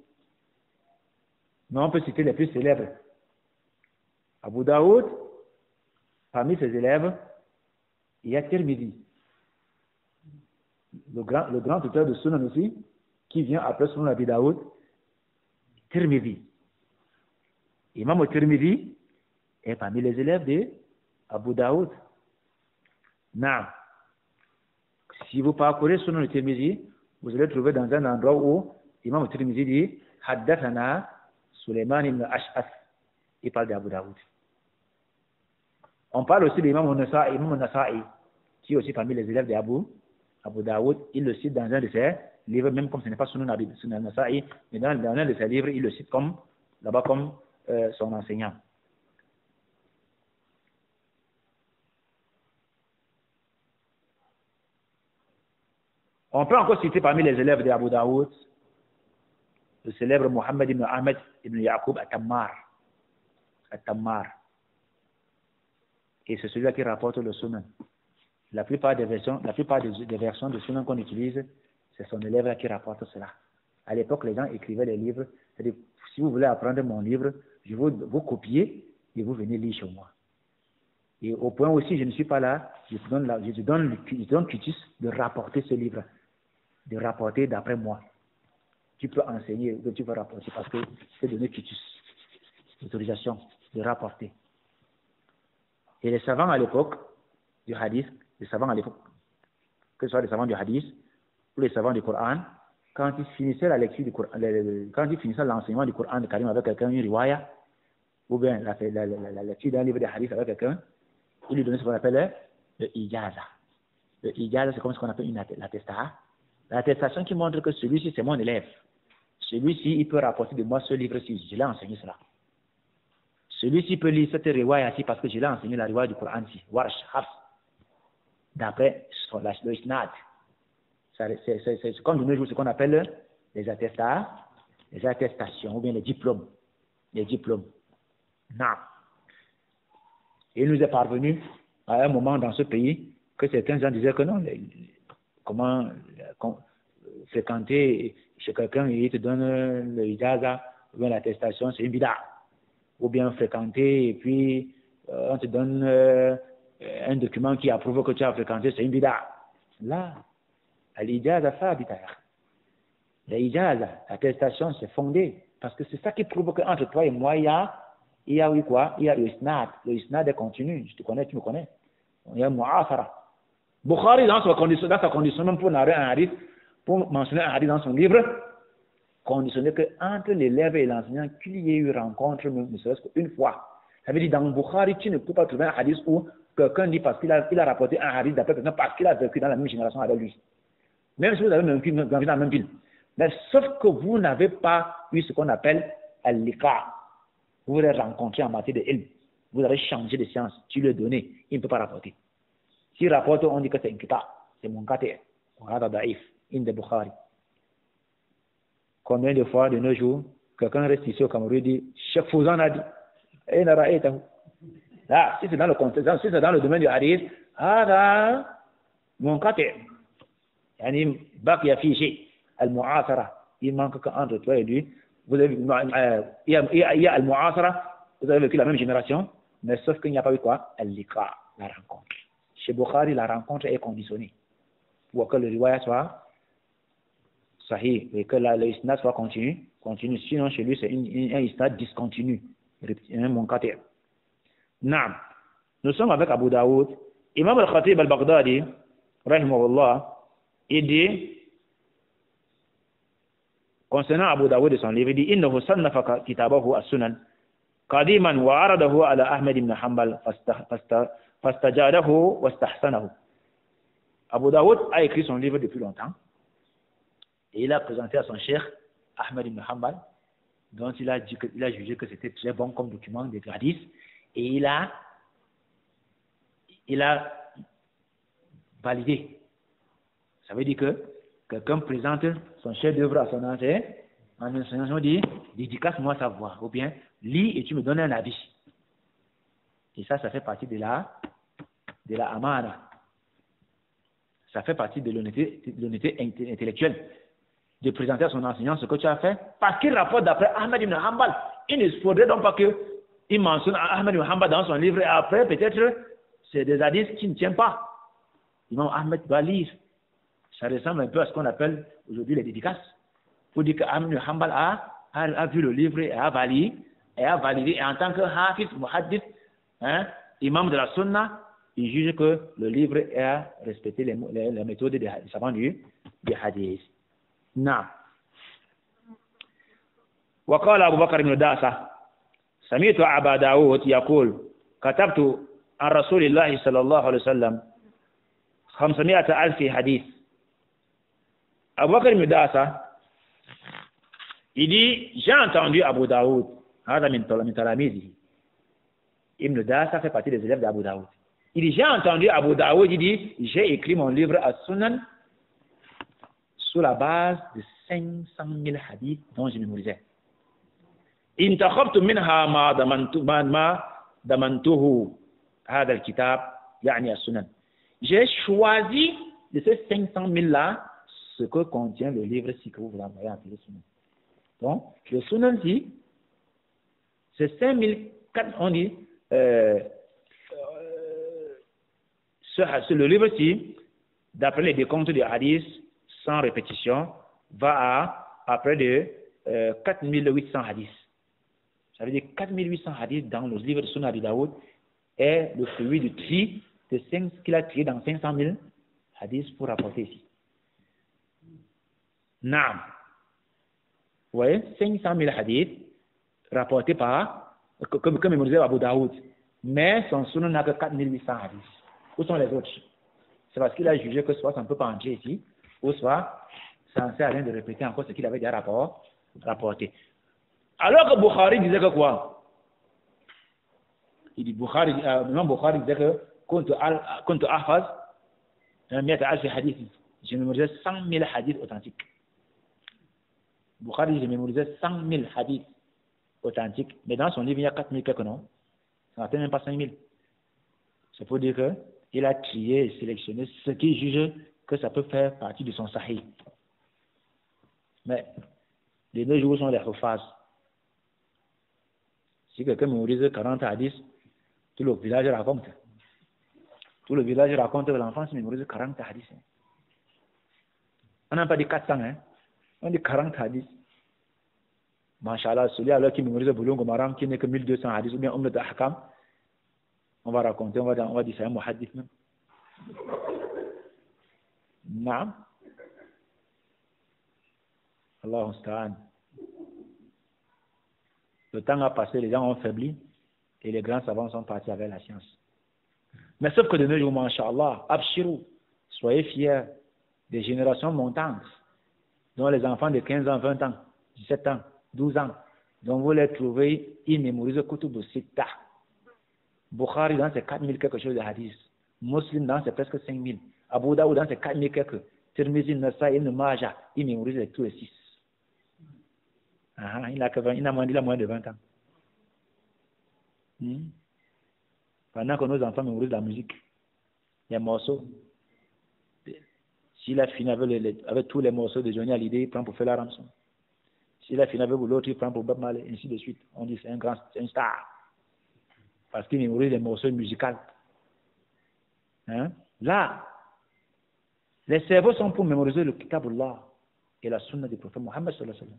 Mais on peut citer les plus célèbres. Abu Daoud, parmi ses élèves, il y a Tirmidhi, le grand auteur de Sunan aussi, qui vient après Sunan Abi Daoud, Tirmidhi. Imam Tirmidhi est parmi les élèves de Abu Daoud. Non. Si vous parcourez Sunan Tirmidhi, vous allez trouver dans un endroit où Imam Tirmidhi dit Haddathana Suleiman ibn Ash'ath. Il parle d'Abu Daoud. On parle aussi d'Imam Nasa'i, qui est aussi parmi les élèves d'Abu Daoud. Il le cite dans un de ses livres, même comme ce n'est pas Sunan Nasa'i, mais dans un de ses livres, il le cite comme, là-bas comme son enseignant. On peut encore citer parmi les élèves d'Abu Daoud le célèbre Mohammed ibn Ahmed ibn Yaqub at-Tammar. Et c'est celui-là qui rapporte le Sunan. La plupart des versions de Sunan qu'on utilise, c'est son élève qui rapporte cela. À l'époque, les gens écrivaient les livres. C'est-à-dire, si vous voulez apprendre mon livre, je vais vous copier et vous venez lire chez moi. Et au point aussi, je ne suis pas là, je te donne cutis de rapporter ce livre, de rapporter d'après moi. Tu peux enseigner, tu peux rapporter parce que c'est donné cutis, l'autorisation de rapporter. Et les savants à l'époque du hadith, que ce soit les savants du hadith ou les savants du Coran, quand ils finissaient la lecture du Coran, quand ils finissaient l'enseignement du Coran de Karim avec quelqu'un, une riwaya, ou bien la lecture d'un livre de hadith avec quelqu'un, ils lui donnaient ce qu'on appelle le ijaza. Le ijaza, c'est comme ce qu'on appelle l'attestation qui montre que celui-ci, c'est mon élève. Celui-ci, il peut rapporter de moi ce livre-ci, je l'ai enseigné cela. Celui-ci peut lire cette riwaya-ci parce que je l'ai enseigné la riwaya du Coran-ci. Warsh, Hafs. D'après le isnad. C'est comme de nos jours ce qu'on appelle les attestations ou bien les diplômes. Non. Il nous est parvenu à un moment dans ce pays que certains gens disaient que non, comment fréquenter chez quelqu'un et il te donne le ijaza ou bien l'attestation, c'est une bida. Ou bien fréquenter et puis on te donne un document qui approuve que tu as fréquenté, c'est une bida. Là, l'ijaza fabita. L'ijaza, l'attestation, c'est fondé. Parce que c'est ça qui prouve qu'entre toi et moi, il y a oui quoi? Il y a le isnad. Le isnad est continu. Je te connais, tu me connais. Il y a mu'afara. Bukhari, dans sa condition, même pour narrer un hadith, pour mentionner un hadith dans son livre, conditionné qu'entre l'élève et l'enseignant, qu'il y ait eu rencontre, ne serait-ce qu'une fois. Ça veut dire, dans Bukhari, tu ne peux pas trouver un hadith où quelqu'un dit parce qu'il a rapporté un hadith d'après quelqu'un, parce qu'il a vécu dans la même génération avec lui. Même si vous avez grandi dans la même ville. Mais sauf que vous n'avez pas eu ce qu'on appelle al-liqa. Vous vous avez rencontré en matière de ilm. Vous avez changé de science. Tu lui as donné. Il ne peut pas rapporter. S'il rapporte, on dit que c'est un kita. C'est mon kate. On a daif. In de Bukhari. Combien de fois de nos jours, quelqu'un reste ici au Cameroun et dit, Cheikh Fouzan a dit, là, si c'est dans le contexte, si c'est dans le domaine du hadith, mon kate. Yani, bak ya fiché. Al-Mu'asara, il manque qu'entre toi et lui, il y a Al-Mu'asara, vous avez vécu la même génération, mais sauf qu'il n'y a pas eu quoi? Al-Liqa, la rencontre. Chez Bukhari, la rencontre est conditionnée pour que le riwaya soit sahih et que le isnad soit continu. Sinon, chez lui, c'est un isnad discontinu, un munqati'. Naam. Nous sommes avec Abu Daoud. Imam al-Khatib al-Baghdadi, rahimahullah, il dit, concernant Abu Daoud et son livre, il dit innahu sannafa kitabahu as-sunan qadiman wa aradahu ala Ahmad ibn Hanbal fastajadahu wastahsanahu. Abu Daoud a écrit son livre depuis longtemps et il a présenté à son cheikh Ahmad ibn Hanbal, dont il a jugé que c'était très bon comme document de hadith, et il a validé. Ça veut dire que quelqu'un présente son chef-d'œuvre à son enseignant, en enseignant dit, dédicace-moi sa voix, ou bien, lis et tu me donnes un avis. Et ça fait partie de la amana. Ça fait partie de l'honnêteté intellectuelle. de présenter à son enseignant ce que tu as fait, parce qu'il rapporte d'après Ahmed ibn Hanbal. Il ne faudrait donc pas qu'il mentionne Ahmed ibn Hanbal dans son livre, et après, peut-être, c'est des hadiths qui ne tiennent pas. L'imam Ahmed va lire. Ça ressemble un peu à ce qu'on appelle aujourd'hui les dédicaces. Pour dire que Ahmed ibn Hanbal a vu le livre et a validé, et en tant que Hafiz, Muhaddith, imam de la Sunna, il juge que le livre a respecté les méthodes des savants du hadith. نعم. وقال أبو بكر بن داسة سمعت أبا داود يقول كتبت عن رسول الله صلى الله عليه وسلم 500,000 حديث. Abu Bakr ibn Dasa, il dit, j'ai entendu Abu Daoud, Ibn Dasa fait partie des élèves d'Abu Daoud. Il dit, j'ai entendu Abu Daoud, il dit, j'ai écrit mon livre à Sunan sur la base de 500 000 hadiths dont je mémorisais. انتخبت منها ما ضمنته هذا الكتاب يعني السنن. J'ai choisi de ces 500 000 là ce que contient le livre si que vous voulez envoyer appeler Sunan. Donc, le Sunan dit, c'est 5004, on dit, le livre-ci, d'après les décomptes des hadiths, sans répétition, va à près de 4800 hadiths. Ça veut dire 4800 hadiths dans le livre de Sunan Abi Daoud est le fruit du tri qu'il a trié dans 500 000 hadiths pour rapporter ici. Naam. Vous voyez, 500 000 hadiths rapportés par, comme mémorisé Abu Daoud. Mais son Sunan n'a que 4800 hadiths. Où sont les autres? C'est parce qu'il a jugé que soit ça ne peut pas entrer ici, ou soit ça ne sert à rien de répéter encore ce qu'il avait déjà rapporté. Alors que Bukhari disait que quoi? Il dit Bukhari disait que contre Ahfaz, j'ai mémorisé 100 000 hadiths authentiques. Bukhari, j'ai mémorisé 100 000 hadiths authentiques, mais dans son livre, il y a 4 000 quelques noms. Ça n'atteint même pas 5 000. C'est pour dire qu'il a trié et sélectionné ce qu'il juge que ça peut faire partie de son sahih. Mais les deux jours sont les refaces. Si quelqu'un mémorise 40 hadiths, tout le village raconte. Tout le village raconte que l'enfant se mémorise 40 hadiths. On n'a pas dit 400, hein? On dit 40 hadiths. Masha'Allah, celui alors qui mémorise Boulogne Maram, qui n'est que 1200 hadiths, ou bien Umdat Ahkam, on va raconter, on va dire c'est un muhaddith même. Naam. Allah musta'an. Le temps a passé, les gens ont faibli, et les grands savants sont partis avec la science. Mais sauf que de nos jours, masha'Allah, abshirou, soyez fiers des générations montantes, dont les enfants de 15 ans, 20 ans, 17 ans, 12 ans, dont vous les trouvez, ils mémorisent Kutubu Sitta. Bukhari dans ses 4000 quelque chose de hadith. Muslim dans ses presque 5000. Abu Daoud dans ses 4000 quelques. Tirmizi, Nasa'i, Ibn Majah, ils mémorisent tous les 6. Il a moins de 20 ans. Pendant que nos enfants mémorisent la musique, les morceaux. S'il a fini avec tous les morceaux de Johnny Hallyday, il prend pour faire la rançon. S'il a fini avec l'autre, il prend pour Bob Marley, ainsi de suite. On dit c'est un star. Parce qu'il mémorise les morceaux musicaux. Là, les cerveaux sont pour mémoriser le Kitabullah et la Sunna du prophète Mohammed sallallahu alayhi wa sallam.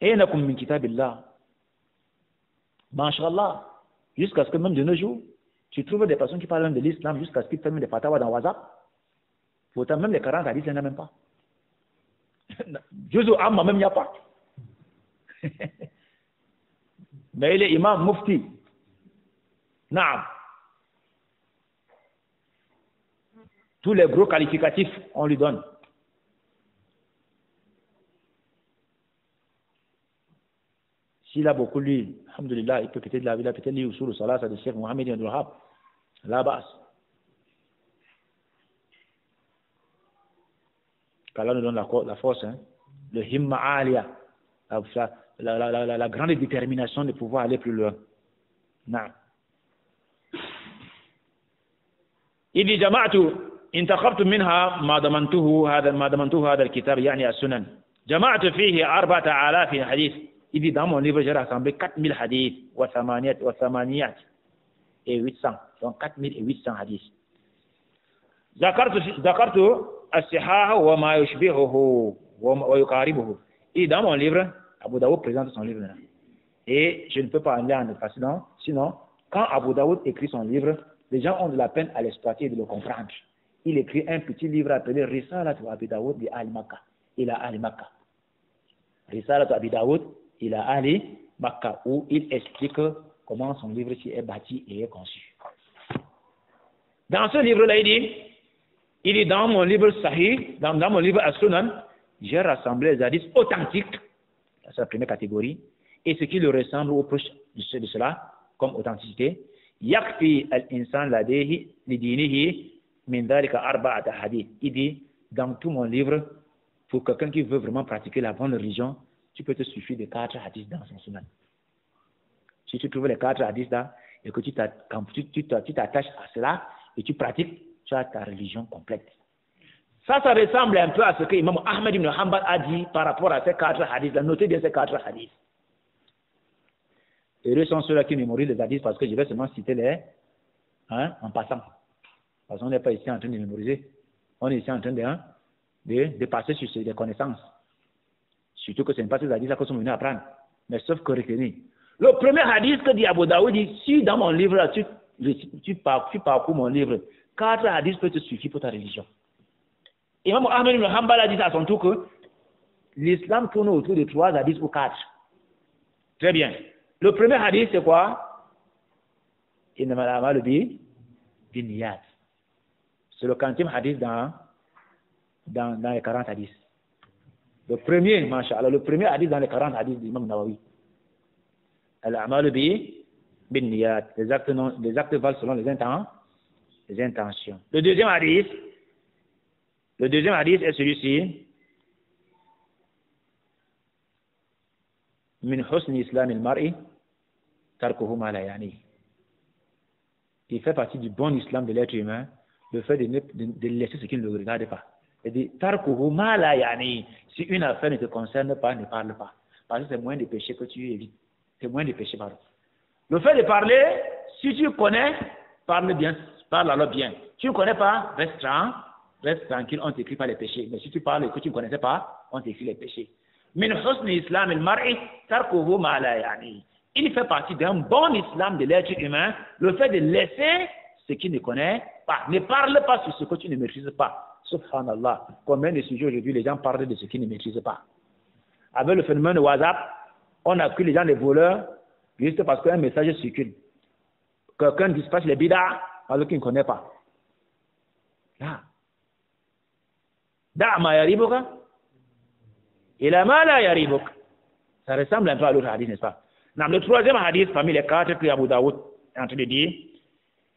Et nakum min kitabillah. Masha'Allah. Jusqu'à ce que même de nos jours, tu trouves des personnes qui parlent de l'islam jusqu'à ce qu'ils font des fatawas dans WhatsApp. Pourtant, même les 40 hadiths, il n'y en a même pas. Juzu Amma, même il n'y a pas. Mais il est imam mufti. Naam. Tous les gros qualificatifs, on lui donne. S'il a beaucoup lu, alhamdulillah, il peut peut-être lire sur le salat de Cheikh Mohamed Ibn Wahhab. La base. Qu'Allah nous donne la force, hein? Le himma aliya, la grande détermination de pouvoir aller plus loin. Non. Il dit Jama'atu انتخبت منها ما ضمنته هذا الكتاب يعني السنن جمعت فيه 4000 حديث. Il dit dans mon livre j'ai rassemblé 4000 hadiths وثمانيات et 800, donc 4800 hadiths. ذكرت الصحاح وما يشبهه ويقاربه. Et dans mon livre, Abu Daoud présente son livre là. Et je ne peux pas en lire en facilement, sinon, quand Abu Daoud écrit son livre, les gens ont de la peine à l'exploiter et de le comprendre. Il écrit un petit livre appelé Risalatu Abi Daoud bi Ahli Makkah, ila Ahli Makkah. Risalatu Abi Daoud ila Ahli Makkah, où il explique comment son livre est bâti et est conçu. Dans ce livre-là, il dit dans mon livre Sahih, dans mon livre As-Sunan, j'ai rassemblé les hadiths authentiques, c'est la première catégorie, et ce qui le ressemble au proche de cela, comme authenticité. Yakfi al-insan ladayhi lidinihi min dhalika arba'ata hadith. Il dit, dans tout mon livre, pour quelqu'un qui veut vraiment pratiquer la bonne religion, tu peux te suffire de 4 hadiths dans son sunan. Si tu trouves les 4 hadiths là, et que tu t'attaches à cela, et tu pratiques, tu as ta religion complète. Ça ressemble un peu à ce que Imam Ahmed ibn Hanbal a dit par rapport à ces 4 hadiths. Notez bien ces 4 hadiths. Heureux sont ceux-là qui mémorisent les hadiths parce que je vais seulement citer les en passant. Parce qu'on n'est pas ici en train de mémoriser. On est ici en train de passer sur des connaissances. Surtout que ce n'est pas ces hadiths-là que sont venus apprendre. Mais sauf que retenez. Le premier hadith que dit Abu Daoud dit, si dans mon livre, tu parcours mon livre, 4 hadiths peuvent te suffire pour ta religion. Imam Ahmed ibn Hanbal a dit à son tour que l'islam tourne autour de 3 hadiths ou 4. Très bien. Le premier hadith, c'est quoi? Innamal a'malu binniyat. C'est le 40e hadith dans les 40 hadiths. Le premier, masha'Allah, le premier hadith dans les 40 hadiths d'Imam Nawawi. Al-a'malu binniyat. Les actes valent selon les intentions. Le deuxième hadith est celui-ci. Min husni islam al-mar'i tarkuhu ma la yani. Il fait partie du bon islam de l'être humain, le fait de laisser ce qui ne le regarde pas. Il dit tarkuhu ma la yani. Si une affaire ne te concerne pas, ne parle pas. Parce que c'est moins de péché que tu évites. C'est moins de péché, pardon. Le fait de parler, si tu connais, parle bien, parle alors bien. Tu ne connais pas, reste tranquille, on t'écrit pas les péchés. Mais si tu parles et que tu ne connaissais pas, on t'écrit les péchés. Min husni islam al-mar'i tarkuhu ma la yani. Il fait partie d'un bon islam de l'être humain, le fait de laisser ce qu'il ne connaît pas. Ne parle pas sur ce que tu ne maîtrises pas. Subhanallah. Combien de sujets aujourd'hui les gens parlent de ce qu'ils ne maîtrisent pas. Avec le phénomène de WhatsApp, on accuse les gens des voleurs juste parce qu'un message circule. Quelqu'un dispatche les bidas alors qu'il ne connaît pas. Là. Da'ma yaribuka ila ma la yaribuk. Ça ressemble un peu à l'autre hadith, n'est-ce pas? Dans le troisième hadith, parmi les 4 que Abu Daoud est en train de dire,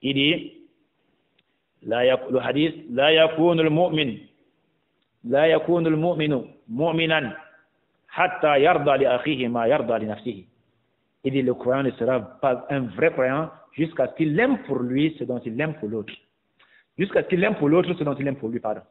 il dit, le hadith, la yakunu al-mu'minu mu'minan hatta yarda li akhihi ma yarda li nafsihi. Il dit, le croyant ne sera pas un vrai croyant jusqu'à ce qu'il aime pour lui ce dont il aime pour l'autre. Jusqu'à ce qu'il aime pour l'autre ce dont il aime pour lui, pardon.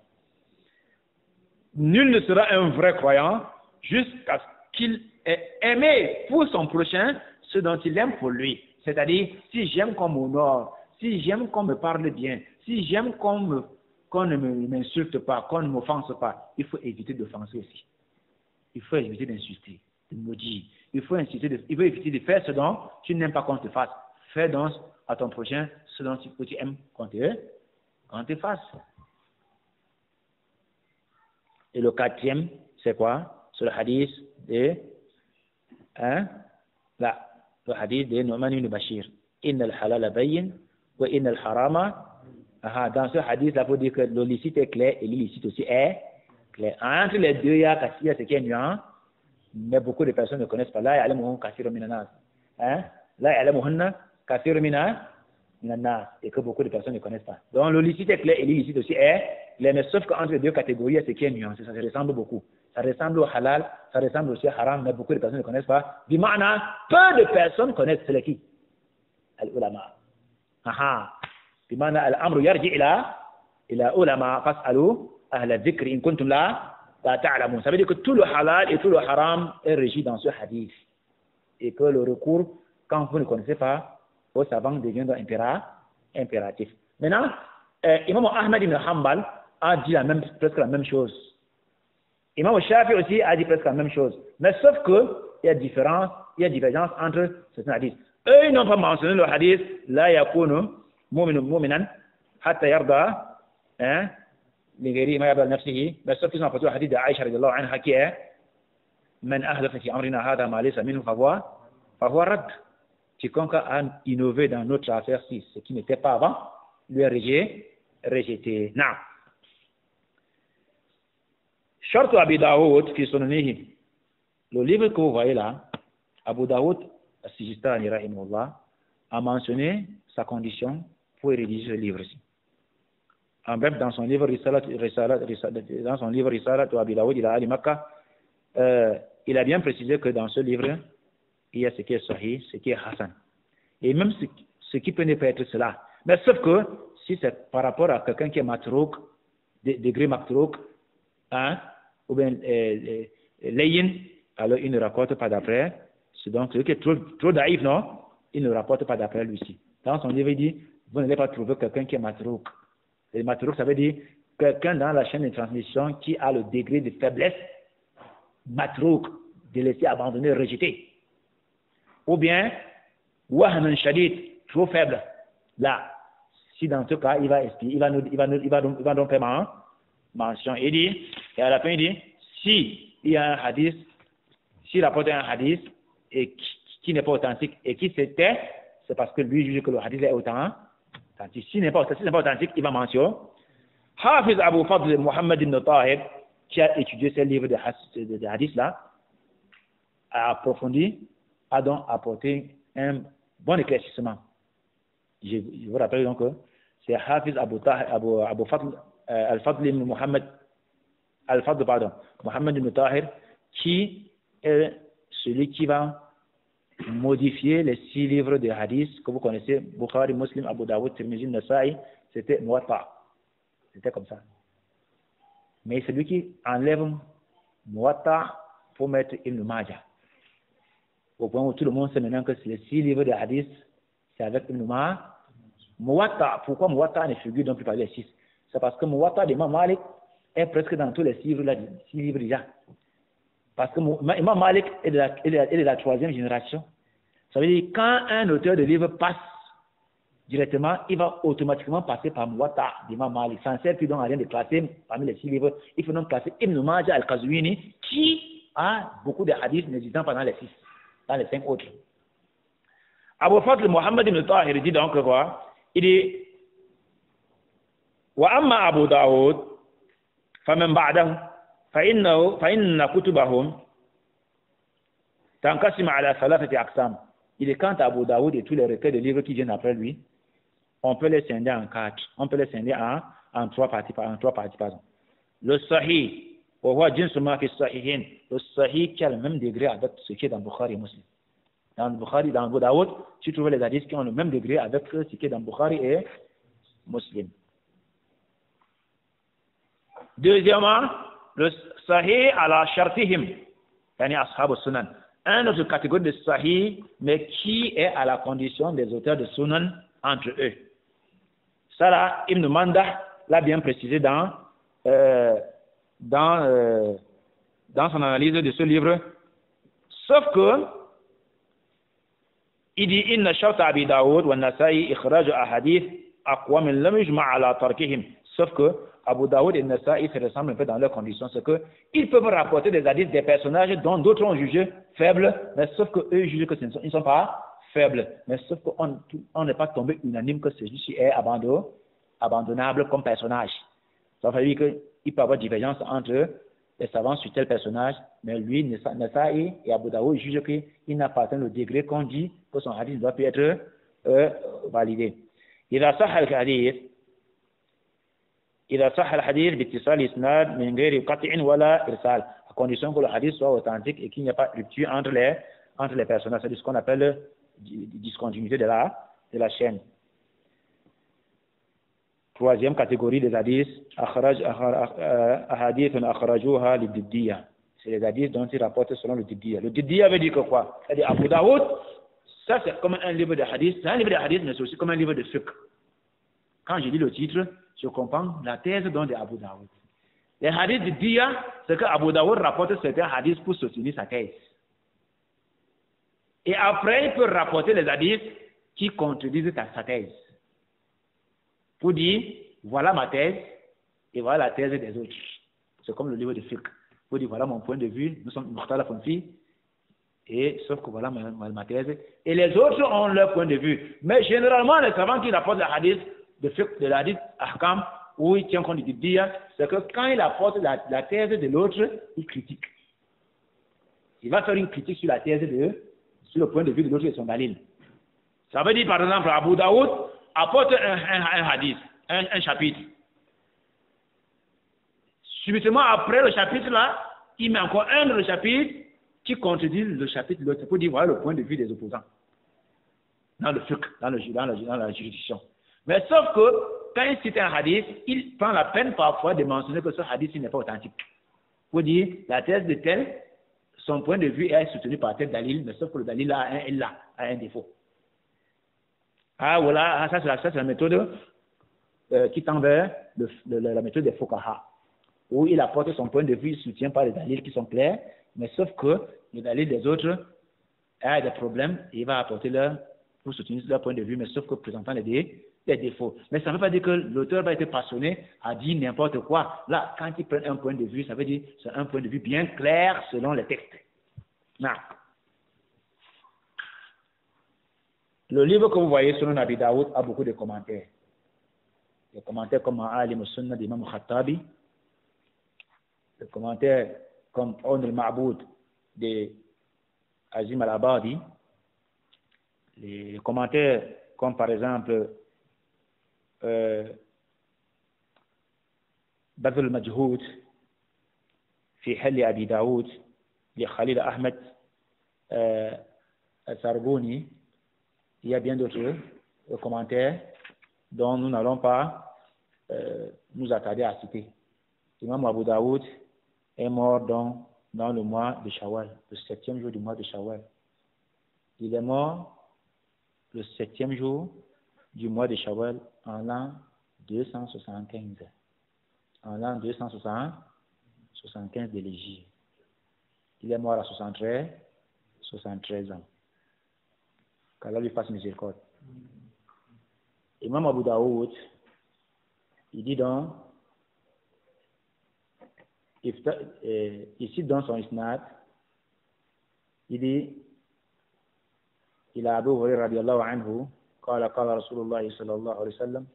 Nul ne sera un vrai croyant jusqu'à ce qu'il ait aimé pour son prochain ce dont il aime pour lui. C'est-à-dire, si j'aime qu'on m'honore, si j'aime qu'on me parle bien, si j'aime qu'on ne m'insulte pas, qu'on ne m'offense pas, il faut éviter d'offenser aussi. Il faut éviter d'insulter, de maudire. Il faut éviter de faire ce dont tu n'aimes pas qu'on te fasse. Fais donc à ton prochain ce dont tu aimes qu'on te fasse. Et le 4e, c'est quoi? C'est le hadith de le hadith de Nu'man ibn Bashir. Inna al-halala bayyin wa inna al-harama. Dans ce hadith, il faut dire que le licite est clair et l'illicite aussi est clair. Entre les deux, il y a ce qui est nuance, mais beaucoup de personnes ne connaissent pas. La ya'lamuhun kathirun minan nas. La ya'lamuhunna kathirun minan nas. Et que beaucoup de personnes ne connaissent pas. Donc le licite est clair et l'illicite aussi est clair, mais sauf qu'entre les deux catégories, il y a ce qui est nuancé. Ça se ressemble beaucoup. Ça ressemble au halal, ça ressemble aussi au haram, mais beaucoup de personnes ne connaissent pas. Bima'na, peu de personnes connaissent c'est qui? Al-ulama. Bima'na al-amru yarji ila ila ulama fas'alu ahla dhikri in kuntum la ta'lamun. Ça veut dire que tout le halal et tout le haram est régi dans ce hadith. Et que le recours, quand vous ne connaissez pas, aux savants devient impératif. Maintenant, Imam Ahmad ibn Hanbal a dit presque la même chose. Imam Shafi aussi a dit presque la même chose. Mais sauf que il y a divergence entre certains hadiths. Eux, ils n'ont pas mentionné le hadith la yakunu mu'minan hatta yarda lighairi ma yarda nafsihi. Mais sauf qu'ils ont apporté le hadith de Aïcha radhiyallahu anha qui est man ahdatha fi amrina hadha ma laysa minhu fa huwa rad. Quiconque a innové dans notre affaire, si ce qui n'était pas avant, lui est rejeté. Non. Shartu Abi Daoud fi sunanihi. Le livre que vous voyez là, Abu Daoud as-Sijistani rahimahullah a mentionné sa condition pour rédiger ce livre-ci. En bref, dans son livre Risalat de Abi Daoud ila Ali Makkah, il a bien précisé que dans ce livre, il y a ce qui est sahih, ce qui est hasan. Et même ce qui peut ne pas être cela. Mais sauf que, si c'est par rapport à quelqu'un qui est matrouk, degré matrouk, ou bien layin, alors il ne rapporte pas d'après. C'est donc celui qui est trop daïf, non? Il ne rapporte pas d'après lui-ci. Dans son livre, il dit, vous n'allez pas trouver quelqu'un qui est matrouk. Et matrouk, ça veut dire quelqu'un dans la chaîne de transmission qui a le degré de faiblesse matrouk, de laisser abandonner, rejeter. Ou bien, wahman shadid, trop faible. Là, si dans ce cas, il va expliquer, il va donc faire mention. Il dit, et à la fin, il dit, si il y a un hadith, s'il rapporte un hadith et qui n'est pas authentique et qui se tait, c'est parce que lui juge que le hadith est authentique. Si n'est pas authentique, il va mentionner. Hafiz Abu Fadl Muhammad ibn Tahir, qui a étudié ces livres de hadith là, a approfondi, a donc apporté un bon éclaircissement. Je vous rappelle donc que c'est Hafiz Abu Fadl Al-Fadl ibn Muhammad ibn Tahir qui est celui qui va modifier les 6 livres de hadith que vous connaissez, Bukhari, Muslim, Abu Dawud, Tirmidhi, Nasa'i, c'était Muwatta. C'était comme ça. Mais c'est lui qui enlève Muwatta pour mettre Ibn Majah. Au point où tout le monde sait maintenant que les 6 livres de hadith, c'est avec Ibn Majah. Muwatta, pourquoi Muwatta ne figure donc plus parmi les 6? C'est parce que Muwatta d'Imam Malik est presque dans tous les 6 livres, 6 livres déjà. Parce que Imam Malik est de la 3e génération. Ça veut dire quand un auteur de livre passe directement, il va automatiquement passer par Muwatta d'Imam Malik. Ça ne sert plus donc à rien de classer parmi les 6 livres. Il faut donc classer Ibn Majah al-Qazwini qui a beaucoup de hadiths n'hésitant pas dans les 6, dans les 5 autres. Abu Fadl Muhammad ibn Tahir dit donc quoi? Il dit wa amma Abu Daoud faman ba'dahu فإن كتبهم تنقسم على 3 أقسام. Il est quant à Abu Daoud et tous les recueils de livres qui viennent après lui, on peut les scinder en 4. On peut les scinder en 3 parties. Le Sahih, le Sahih qui a le même degré avec ce qui est dans Bukhari et Muslim. Dans Bukhari, dans Abu Daoud, tu trouves les hadiths qui ont le même degré avec ce qui est dans Bukhari et Muslim. Deuxièmement, le Sahih ala shartihim, yani ashab al-sunan. Un autre catégorie de Sahih, mais qui est à la condition des auteurs de Sunan entre eux. Ça là, Ibn Mandah l'a bien précisé dans son analyse de ce livre. Sauf que, il dit inna sharta Abi Daoud wa Nasa'i ikhraj ahadith aqwa min lam yujma' ala tarkihim. Sauf que Abu Daoud et Nasa'i se ressemblent un peu dans leurs conditions. C'est qu'ils peuvent rapporter des hadiths des personnages dont d'autres ont jugé faibles, mais sauf qu'eux jugent qu'ils ne sont pas faibles. Mais sauf qu'on n'est pas tombé unanime que celui-ci est abandonnable comme personnage. Ça veut dire qu'il peut y avoir divergence entre les savants sur tel personnage, mais lui, Nasa'i et Abu Daoud jugent qu'il n'a pas atteint le degré qu'on dit que son hadith doit peut être validé. Il a ça al-hadith. إذا صح الحديث باتصال إسناد من غير قطع ولا إرسال, à condition que le hadith soit authentique et qu'il n'y ait pas de rupture entre les personnages, c'est ce qu'on appelle discontinuité de la chaîne. Troisième catégorie des hadiths, ahadithun akhrajuha lididdiya. C'est les hadiths dont ils rapportent selon le diddiya. Le diddiya veut dire que quoi? C'est-à-dire Abu Daoud, ça c'est comme un livre de hadith, c'est un livre de hadith, mais c'est aussi comme un livre de fiqh. Quand je lis le titre, je comprends la thèse dont de Abu Daoud. Les hadiths diddiya, c'est que Abu Daoud rapporte certains hadiths pour soutenir sa thèse. Et après, il peut rapporter les hadiths qui contredisent sa thèse. Pour dire, voilà ma thèse et voilà la thèse des autres. C'est comme le livre de fiqh. Pour dire, voilà mon point de vue, nous sommes Mukhtar Fonfi, et sauf que voilà ma thèse. Et les autres ont leur point de vue. Mais généralement, les savants qui rapportent la hadith de fiqh, de la hadith ahkam, où il tient compte du dia, c'est que quand il apporte la thèse de l'autre, il critique. Il va faire une critique sur la thèse sur le point de vue de l'autre et son dalil. Ça veut dire, par exemple, Abu Daoud apporte un hadith, un chapitre. Subitement, après le chapitre là, il met encore un autre chapitre qui contredit le chapitre de l'autre pour dire voilà le point de vue des opposants. Dans le fiqh, dans la juridiction. Mais sauf que, quand il cite un hadith, il prend la peine parfois de mentionner que ce hadith n'est pas authentique. Pour dire, la thèse de tel, son point de vue est soutenu par tel dalil, mais sauf que le dalil a un défaut. Ah voilà, ça c'est la méthode qui tend vers la méthode des fuqaha, où il apporte son point de vue, il soutient par les dalils qui sont clairs, mais sauf que le dalil des autres a des problèmes, et il va apporter pour soutenir leur point de vue, mais sauf que présentant les défauts. Mais ça ne veut pas dire que l'auteur va être passionné à dire n'importe quoi. Là, quand il prend un point de vue, ça veut dire que c'est un point de vue bien clair selon les textes. Non. Le livre que vous voyez sur Abi Daoud a beaucoup de commentaires. Des commentaires comme Alim al-Sunnah d'Imam Khattabi, des commentaires comme On al-Ma'boud de Azim al-Abadi, les commentaires comme par exemple Badr al-Majhoud في حل أبي داود لخليل أحمد السربوني. Il y a bien d'autres commentaires dont nous n'allons pas nous attarder à citer. Imam Abu Daoud est mort dans le mois de Shawwal, le 7e jour du mois de Shawwal. Il est mort le 7e jour du mois de Shawwal en l'an 275. En l'an 275 de l'Égypte. Il est mort à 73 ans. Qu'Allah lui fasse miséricorde. Imam Abu Daoud, il dit donc, ici dans son isnad, il dit, il a Abu Hurairah radiallahu anhu, قال قال رسول الله صلى الله عليه وسلم